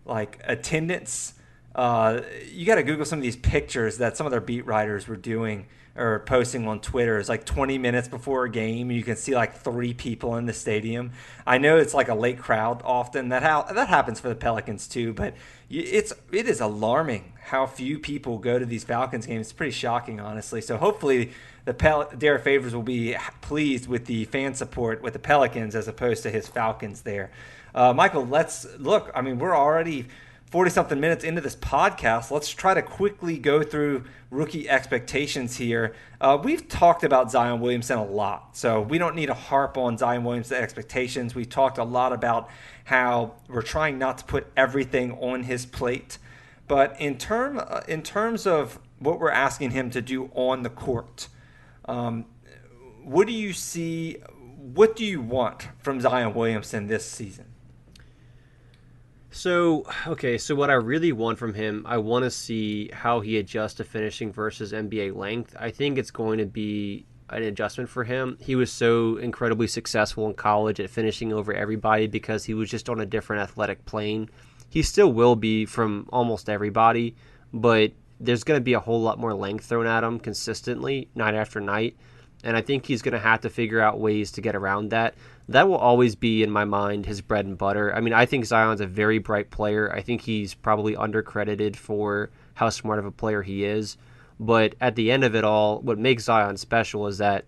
attendance, you got to Google some of these pictures that some of their beat writers were doing or posting on Twitter. It's like 20 minutes before a game, you can see like 3 people in the stadium. I know it's like a late crowd often. That happens for the Pelicans too, but it is alarming how few people go to these Falcons games. It's pretty shocking, honestly. So hopefully Derek Favors will be pleased with the fan support with the Pelicans as opposed to his Falcons there. Michael, let's look. I mean, we're already 40-something minutes into this podcast. Let's try to quickly go through rookie expectations here. We've talked about Zion Williamson a lot, so we don't need to harp on Zion Williamson's expectations. We've talked a lot about how we're trying not to put everything on his plate. But in terms of what we're asking him to do on the court, what do you see? What do you want from Zion Williamson this season? So what I really want from him, I want to see how he adjusts to finishing versus NBA length. I think it's going to be an adjustment for him. He was so incredibly successful in college at finishing over everybody because he was just on a different athletic plane. He still will be from almost everybody, but there's going to be a whole lot more length thrown at him consistently, night after night. And I think he's going to have to figure out ways to get around that. That will always be, in my mind, his bread and butter. I mean, I think Zion's a very bright player. I think he's probably undercredited for how smart of a player he is. But at the end of it all, what makes Zion special is that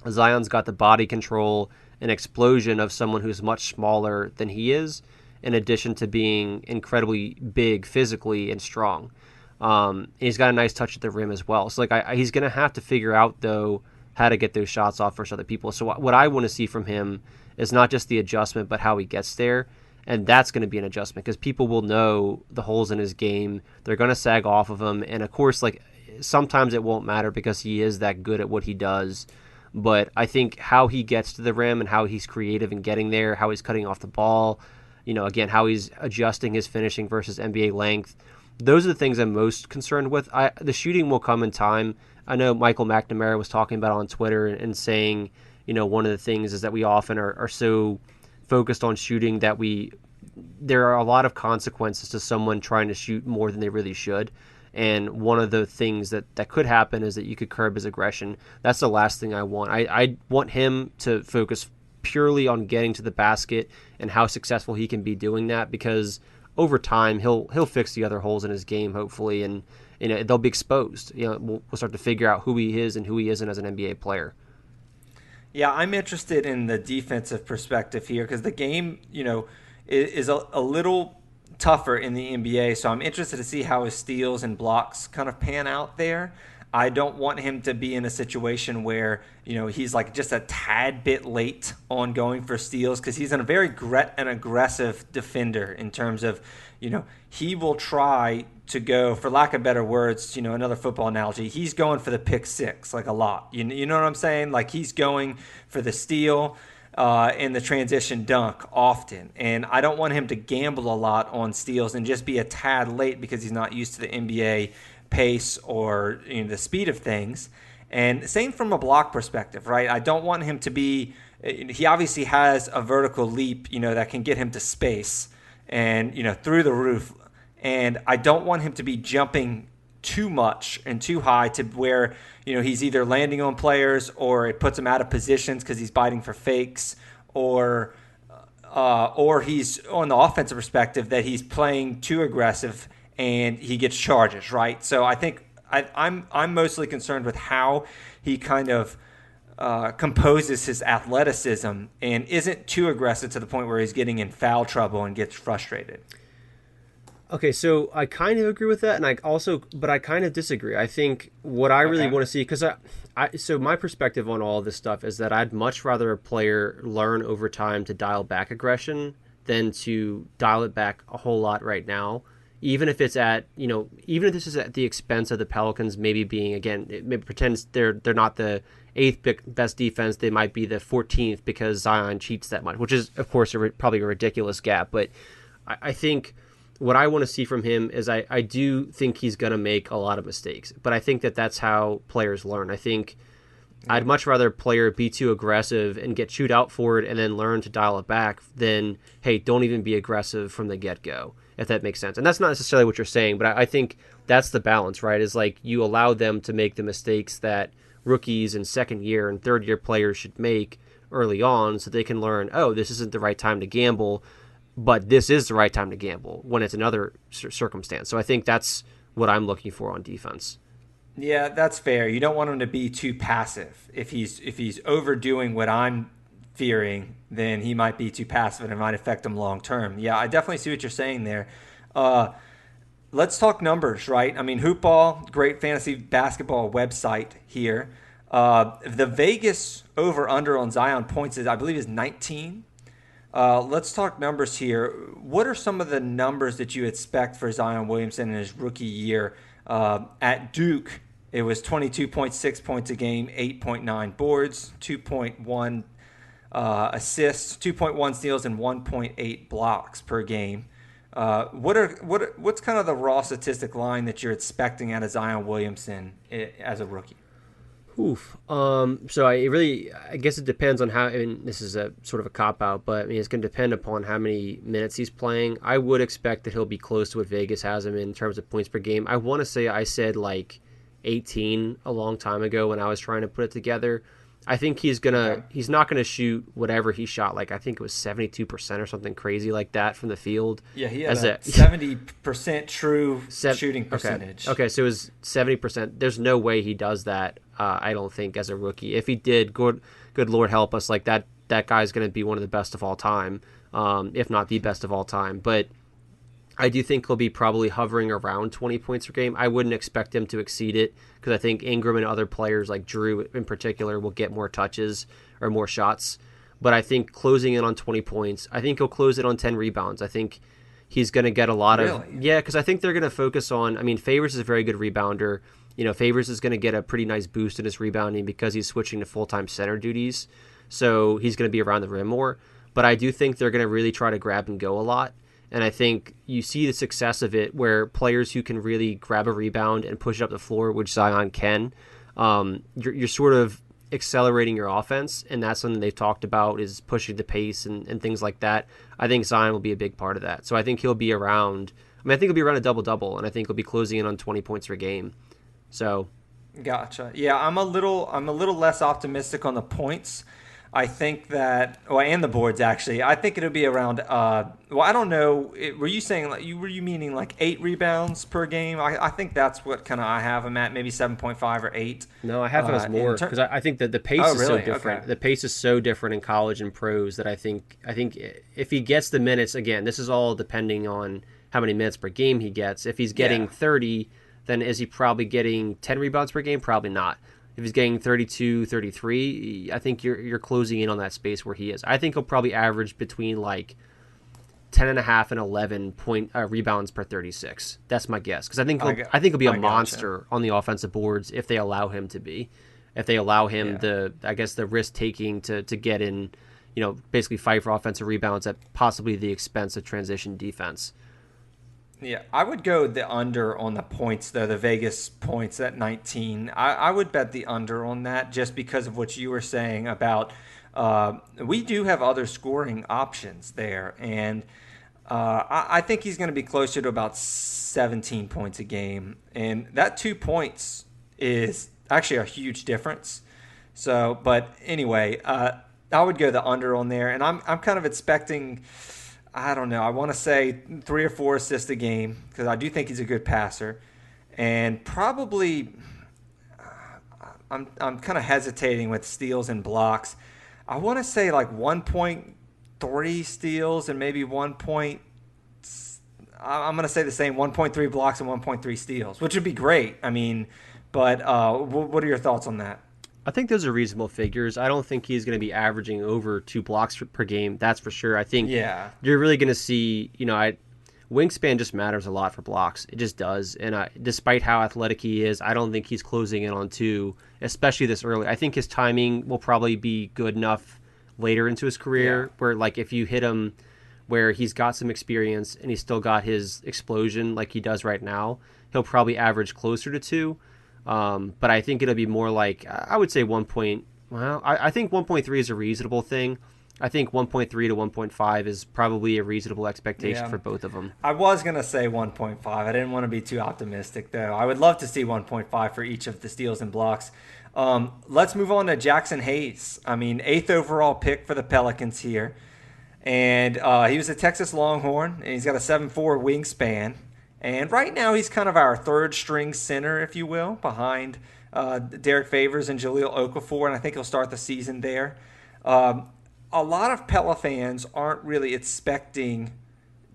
Zion's got the body control and explosion of someone who's much smaller than he is, in addition to being incredibly big physically and strong. He's got a nice touch at the rim as well. So he's going to have to figure out, though, how to get those shots off versus other people. So what I want to see from him is not just the adjustment, but how he gets there. And that's going to be an adjustment because people will know the holes in his game. They're going to sag off of him. And, of course, sometimes it won't matter because he is that good at what he does. But I think how he gets to the rim and how he's creative in getting there, how he's cutting off the ball, Again, how he's adjusting his finishing versus NBA length. Those are the things I'm most concerned with. The shooting will come in time. I know Michael McNamara was talking about it on Twitter and saying, one of the things is that we often are so focused on shooting that there are a lot of consequences to someone trying to shoot more than they really should. And one of the things that could happen is that you could curb his aggression. That's the last thing I want. I want him to focus purely on getting to the basket and how successful he can be doing that, because over time he'll fix the other holes in his game, hopefully, and they'll be exposed. We'll start to figure out who he is and who he isn't as an NBA player. Yeah, I'm interested in the defensive perspective here because the game, is a little tougher in the NBA, so I'm interested to see how his steals and blocks kind of pan out there. I don't want him to be in a situation where, he's like just a tad bit late on going for steals, because he's an aggressive defender in terms of, he will try to go, for lack of better words, another football analogy, he's going for the pick six, like a lot. You know what I'm saying? Like he's going for the steal and the transition dunk often. And I don't want him to gamble a lot on steals and just be a tad late because he's not used to the NBA pace or the speed of things. And same from a block perspective, right? I don't want him to be, he obviously has a vertical leap, that can get him to space and, through the roof. And I don't want him to be jumping too much and too high to where, he's either landing on players or it puts him out of positions because he's biting for fakes, or he's on the offensive perspective that he's playing too aggressive and he gets charges, right? So I think I'm mostly concerned with how he kind of composes his athleticism and isn't too aggressive to the point where he's getting in foul trouble and gets frustrated. Okay, so I kind of agree with that, but I kind of disagree. I think what I really want to see, because so my perspective on all of this stuff is that I'd much rather a player learn over time to dial back aggression than to dial it back a whole lot right now. Even if it's even if this is at the expense of the Pelicans, maybe being, again, it maybe pretends they're not the 8th best defense, they might be the 14th because Zion cheats that much, which is, of course, probably a ridiculous gap. But I think what I want to see from him is I do think he's going to make a lot of mistakes, but I think that's how players learn. I think I'd much rather a player be too aggressive and get chewed out for it and then learn to dial it back than, hey, don't even be aggressive from the get-go, if that makes sense. And that's not necessarily what you're saying, but I think that's the balance, right? Is like you allow them to make the mistakes that rookies and second-year and third-year players should make early on so they can learn, oh, this isn't the right time to gamble, but this is the right time to gamble when it's another circumstance. So I think that's what I'm looking for on defense. Yeah, that's fair. You don't want him to be too passive. If he's overdoing what I'm fearing, then he might be too passive and it might affect him long term. Yeah, I definitely see what you're saying there. Let's talk numbers, right? I mean, Hoopball, great fantasy basketball website here. The Vegas over-under on Zion points I believe is 19. Let's talk numbers here. What are some of the numbers that you expect for Zion Williamson in his rookie year? At Duke, it was 22.6 points a game, 8.9 boards, 2.1 assists, 2.1 steals, and 1.8 blocks per game. What's kind of the raw statistic line that you're expecting out of Zion Williamson as a rookie? Oof. So I guess it depends on how, this is a sort of a cop-out, but it's going to depend upon how many minutes he's playing. I would expect that he'll be close to what Vegas has him in terms of points per game. I want to say I said like 18 a long time ago when I was trying to put it together. I think he's not going to shoot whatever he shot. Like, I think it was 72% or something crazy like that from the field. Yeah, he had a 70% true shooting percentage. Okay, so it was 70%. There's no way he does that, I don't think, as a rookie. If he did, good Lord help us, like that guy's going to be one of the best of all time, if not the best of all time. But I do think he'll be probably hovering around 20 points per game. I wouldn't expect him to exceed it because I think Ingram and other players like Drew in particular will get more touches or more shots. But I think closing in on 20 points, I think he'll close it on 10 rebounds. I think he's going to get a lot of... Yeah, because I think they're going to focus on... I mean, Favors is a very good rebounder. Favors is going to get a pretty nice boost in his rebounding because he's switching to full-time center duties. So he's going to be around the rim more. but I do think they're going to really try to grab and go a lot. And I think you see the success of it where players who can really grab a rebound and push it up the floor, which Zion can, you're sort of accelerating your offense, and that's something they've talked about is pushing the pace and things like that. I think Zion will be a big part of that. So I think he'll be around. I think he'll be around a double-double, and I think he'll be closing in on 20 points per game. So, gotcha. Yeah, I'm a little less optimistic on the points. I think that, and the boards actually. I think it'll be around. I don't know. Were you saying were you meaning like 8 rebounds per game? I think that's what kind of I have them at, maybe 7.5 or 8. No, I have it as more because I think that the pace is so different. Okay. The pace is so different in college and pros that I think if he gets the minutes, again, this is all depending on how many minutes per game he gets. If he's getting 30, then is he probably getting 10 rebounds per game? Probably not. If he's getting 32, 33, I think you're closing in on that space where he is. I think he'll probably average between like 10.5 and 11 point rebounds per 36. That's my guess because I think he'll be a monster on the offensive boards if they allow him to be. If they allow him the risk taking to get in, basically fight for offensive rebounds at possibly the expense of transition defense. Yeah, I would go the under on the points, though, the Vegas points at 19. I would bet the under on that just because of what you were saying about we do have other scoring options there. And I think he's going to be closer to about 17 points a game. And that 2 points is actually a huge difference. So, but anyway, I would go the under on there. And I'm kind of expecting – I don't know. I want to say 3 or 4 assists a game because I do think he's a good passer, and probably I'm kind of hesitating with steals and blocks. I want to say like 1.3 steals and maybe I'm going to say the same 1.3 blocks and 1.3 steals, which would be great. I mean, but what are your thoughts on that? I think those are reasonable figures. I don't think he's going to be averaging over 2 blocks per game. That's for sure. I think you're really going to see, wingspan just matters a lot for blocks. It just does. And despite how athletic he is, I don't think he's closing in on 2, especially this early. I think his timing will probably be good enough later into his career where, like, if you hit him where he's got some experience and he's still got his explosion like he does right now, he'll probably average closer to 2. But I think it'll be more like, I would say I think 1.3 is a reasonable thing. I think 1.3 to 1.5 is probably a reasonable expectation for both of them. I was going to say 1.5. I didn't want to be too optimistic, though. I would love to see 1.5 for each of the steals and blocks. Let's move on to Jaxon Hayes. 8th overall pick for the Pelicans here. And he was a Texas Longhorn, and he's got a 7'4" wingspan. And right now he's kind of our third-string center, if you will, behind Derek Favors and Jahlil Okafor, and I think he'll start the season there. A lot of Pella fans aren't really expecting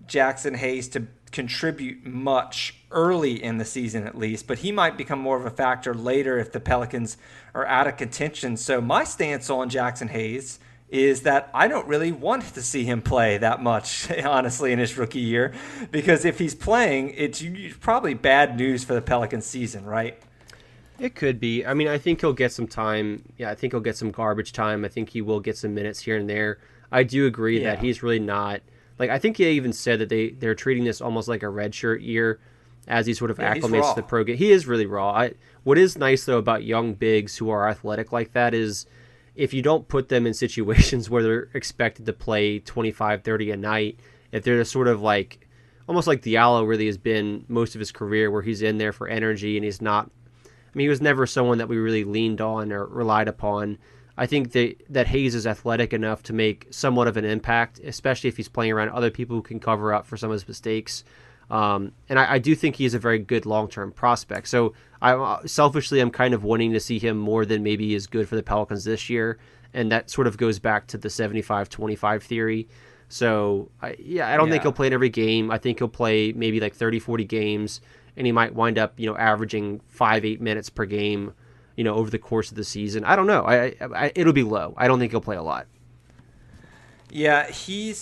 Jaxon Hayes to contribute much early in the season at least, but he might become more of a factor later if the Pelicans are out of contention. So my stance on Jaxon Hayes is that I don't really want to see him play that much, honestly, in his rookie year, because if he's playing, it's probably bad news for the Pelicans season, right? It could be. I think he'll get some time. Yeah, I think he'll get some garbage time. I think he will get some minutes here and there. I do agree that he's really not – I think he even said that they're treating this almost like a redshirt year as he sort of acclimates to the pro game. He is really raw. What is nice, though, about young bigs who are athletic like that is – if you don't put them in situations where they're expected to play 25, 30 a night, if they're sort of like, almost like Diallo really has been most of his career, where he's in there for energy and he's not, he was never someone that we really leaned on or relied upon. I think that Hayes is athletic enough to make somewhat of an impact, especially if he's playing around other people who can cover up for some of his mistakes. And I do think he's a very good long-term prospect. So selfishly, I'm kind of wanting to see him more than maybe is good for the Pelicans this year. And that sort of goes back to the 75-25 theory. So, I don't think he'll play in every game. I think he'll play maybe like 30, 40 games, and he might wind up, averaging 5-8 minutes per game, over the course of the season. I don't know. It'll be low. I don't think he'll play a lot. Yeah,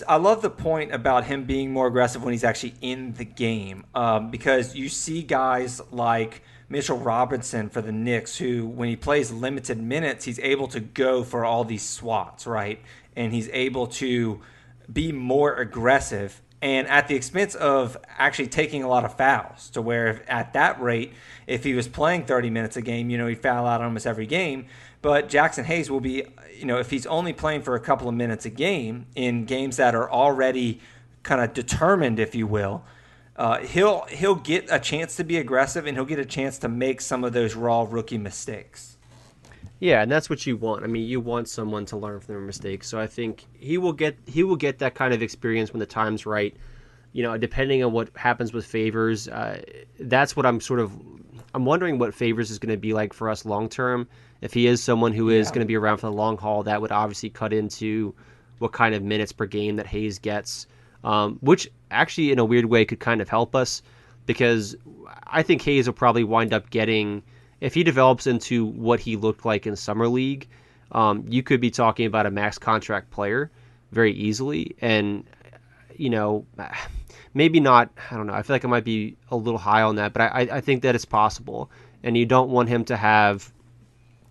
I love the point about him being more aggressive when he's actually in the game, because you see guys like Mitchell Robinson for the Knicks, who, when he plays limited minutes, he's able to go for all these swats, right? And he's able to be more aggressive, and at the expense of actually taking a lot of fouls, to where at that rate, if he was playing 30 minutes a game, he'd foul out almost every game. But Jaxon Hayes will be, if he's only playing for a couple of minutes a game in games that are already kind of determined, if you will, he'll get a chance to be aggressive, and he'll get a chance to make some of those raw rookie mistakes. Yeah, and that's what you want. I mean, you want someone to learn from their mistakes. So I think he will get that kind of experience when the time's right. Depending on what happens with Favors, that's what I'm wondering what Favors is going to be like for us long term. If he is someone who is going to be around for the long haul, that would obviously cut into what kind of minutes per game that Hayes gets, which actually in a weird way could kind of help us, because I think Hayes will probably wind up getting, if he develops into what he looked like in Summer League, you could be talking about a max contract player very easily. And, maybe not, I don't know. I feel like I might be a little high on that, but I think that it's possible. And you don't want him to have,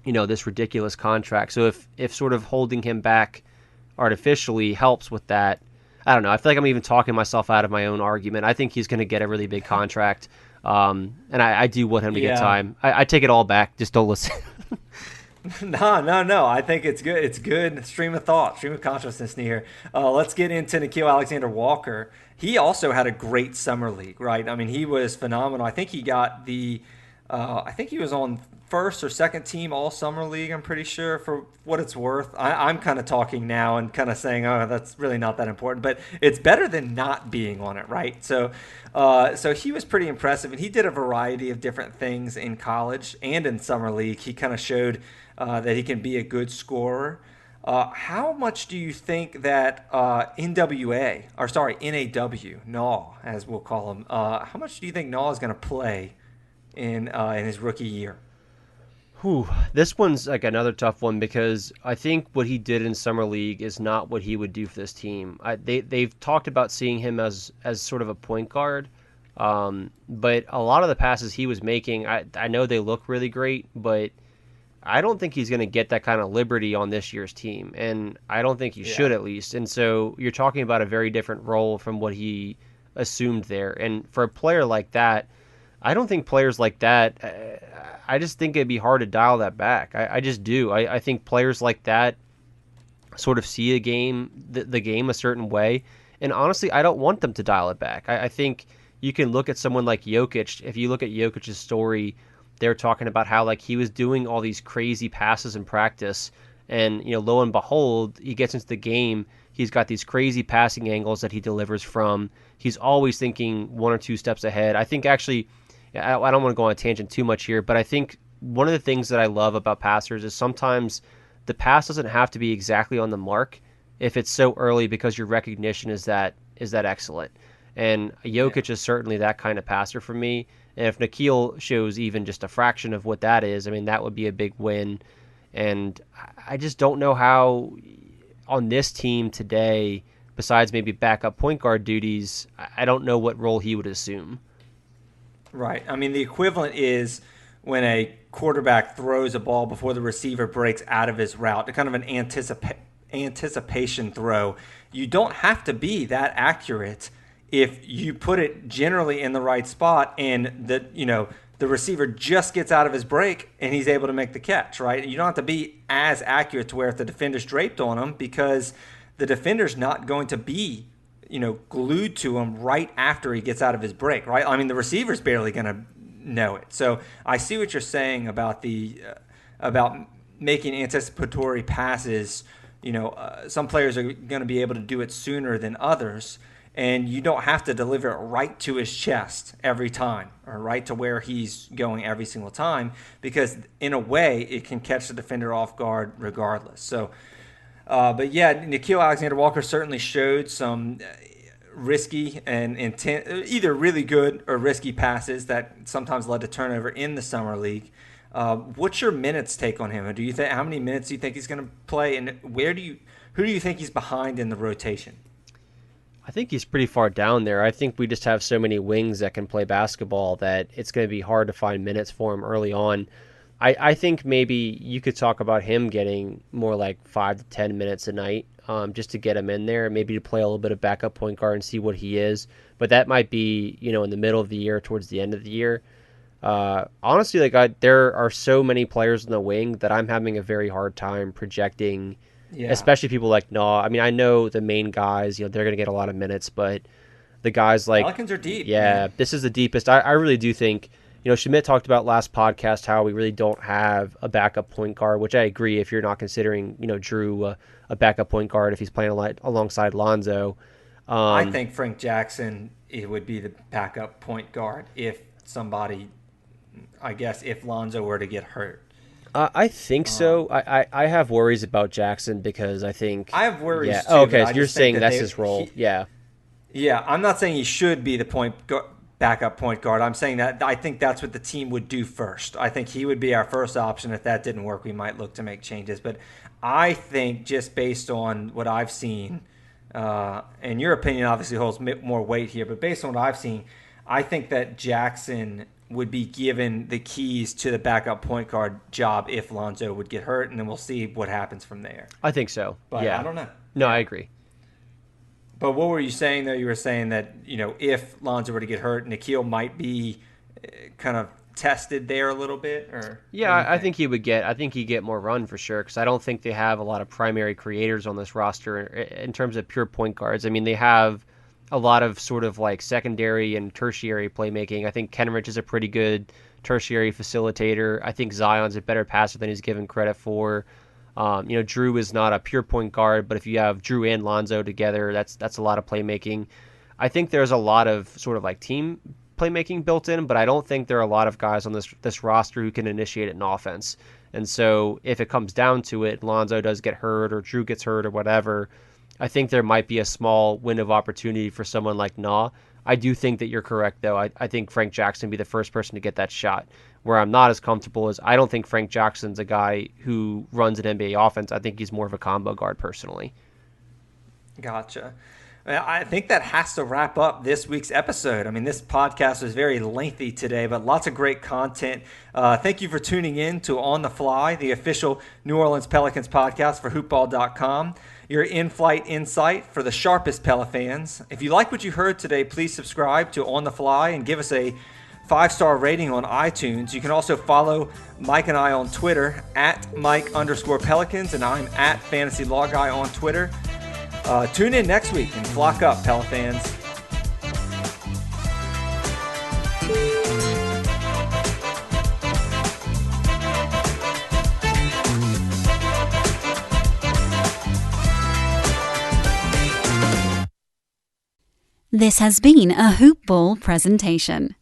this ridiculous contract. So if sort of holding him back artificially helps with that, I don't know. I feel like I'm even talking myself out of my own argument. I think he's going to get a really big contract. And I do want him to get time. I take it all back. Just don't listen. No. I think it's good. It's good. Stream of thought, stream of consciousness here. Let's get into Nickeil-Alexander-Walker. He also had a great summer league, right? I mean, he was phenomenal. I think he got I think he was on first or second team all summer league, I'm pretty sure, for what it's worth. I'm kind of talking now and kind of saying, that's really not that important, but it's better than not being on it, right? So he was pretty impressive, and he did a variety of different things in college and in summer league. He kind of showed that he can be a good scorer. How much do you think that NAW, as we'll call him, how much do you think NAW is going to play in his rookie year? This one's like another tough one, because I think what he did in summer league is not what he would do for this team. They've talked about seeing him as sort of a point guard, but a lot of the passes he was making, I know they look really great, but I don't think he's going to get that kind of liberty on this year's team, and I don't think he should, at least. And so you're talking about a very different role from what he assumed there. And for a player like that, I don't think players like that, I just think it'd be hard to dial that back. I just do. I think players like that sort of see the game a certain way. And honestly, I don't want them to dial it back. I think you can look at someone like Jokic. If you look at Jokic's story, they're talking about how he was doing all these crazy passes in practice. And, lo and behold, he gets into the game. He's got these crazy passing angles that he delivers from. He's always thinking one or two steps ahead. I think actually, I don't want to go on a tangent too much here, but I think one of the things that I love about passers is sometimes the pass doesn't have to be exactly on the mark if it's so early, because your recognition is that excellent. And Jokic is certainly that kind of passer for me. And if Nickeil shows even just a fraction of what that is, I mean, that would be a big win. And I just don't know how on this team today, besides maybe backup point guard duties, I don't know what role he would assume. Right. I mean, the equivalent is when a quarterback throws a ball before the receiver breaks out of his route, kind of an anticipation throw. You don't have to be that accurate if you put it generally in the right spot, and the receiver just gets out of his break and he's able to make the catch, right? You don't have to be as accurate to where if the defender's draped on him, because the defender's not going to be glued to him right after he gets out of his break, right? I mean, the receiver's barely going to know it. So I see what you're saying about about making anticipatory passes. Some players are going to be able to do it sooner than others, and you don't have to deliver it right to his chest every time, or right to where he's going every single time, because in a way it can catch the defender off guard regardless. So but yeah, Nickeil-Alexander-Walker certainly showed some risky and either really good or risky passes that sometimes led to turnover in the summer league. What's your minutes take on him? Or how many minutes do you think he's going to play, and who do you think he's behind in the rotation? I think he's pretty far down there. I think we just have so many wings that can play basketball that it's going to be hard to find minutes for him early on. I think maybe you could talk about him getting more like 5 to 10 minutes a night, just to get him in there, maybe to play a little bit of backup point guard and see what he is. But that might be, in the middle of the year, towards the end of the year. Honestly, there are so many players in the wing that I'm having a very hard time projecting, especially people like Nah. I mean, I know the main guys, they're going to get a lot of minutes, but the guys like... Pelicans are deep. Yeah, man. This is the deepest. I really do think... Schmidt talked about last podcast how we really don't have a backup point guard, which I agree if you're not considering, Drew a backup point guard if he's playing alongside Lonzo. I think Frank Jackson, it would be the backup point guard if somebody, I guess, if Lonzo were to get hurt. I think so. I have worries about Jackson because I think... I have worries too. Oh, okay, so you're saying that's his role. Yeah, I'm not saying he should be the backup point guard. I'm saying that I think that's what the team would do first. I think he would be our first option. If that didn't work, we might look to make changes. But I think just based on what I've seen, and your opinion obviously holds more weight here, but based on what I've seen, I think that Jackson would be given the keys to the backup point guard job if Lonzo would get hurt, and then we'll see what happens from there. I think so. But yeah. I don't know. No, I agree. But what were you saying, though? You were saying that, if Lonzo were to get hurt, Nickeil might be kind of tested there a little bit? Or yeah, I think he'd get more run for sure, because I don't think they have a lot of primary creators on this roster in terms of pure point guards. I mean, they have a lot of sort of like secondary and tertiary playmaking. I think Kenrich is a pretty good tertiary facilitator. I think Zion's a better passer than he's given credit for. Drew is not a pure point guard, but if you have Drew and Lonzo together, that's a lot of playmaking. I think there's a lot of sort of like team playmaking built in, but I don't think there are a lot of guys on this roster who can initiate an offense. And so if it comes down to it, Lonzo does get hurt or Drew gets hurt or whatever, I think there might be a small window of opportunity for someone like Nah. I do think that you're correct, though. I think Frank Jackson would be the first person to get that shot. Where I'm not as comfortable is I don't think Frank Jackson's a guy who runs an NBA offense. I think he's more of a combo guard personally. Gotcha. I think that has to wrap up this week's episode. I mean, this podcast was very lengthy today, but lots of great content. Thank you for tuning in to On the Fly, the official New Orleans Pelicans podcast for hoopball.com. Your in-flight insight for the sharpest Pela fans. If you like what you heard today, please subscribe to On the Fly and give us a 5-star rating on iTunes. You can also follow Mike and I on Twitter at Mike_Pelicans, and I'm at Fantasy Law Guy on Twitter. Tune in next week and flock up, Pela fans. This has been a Hoop Ball presentation.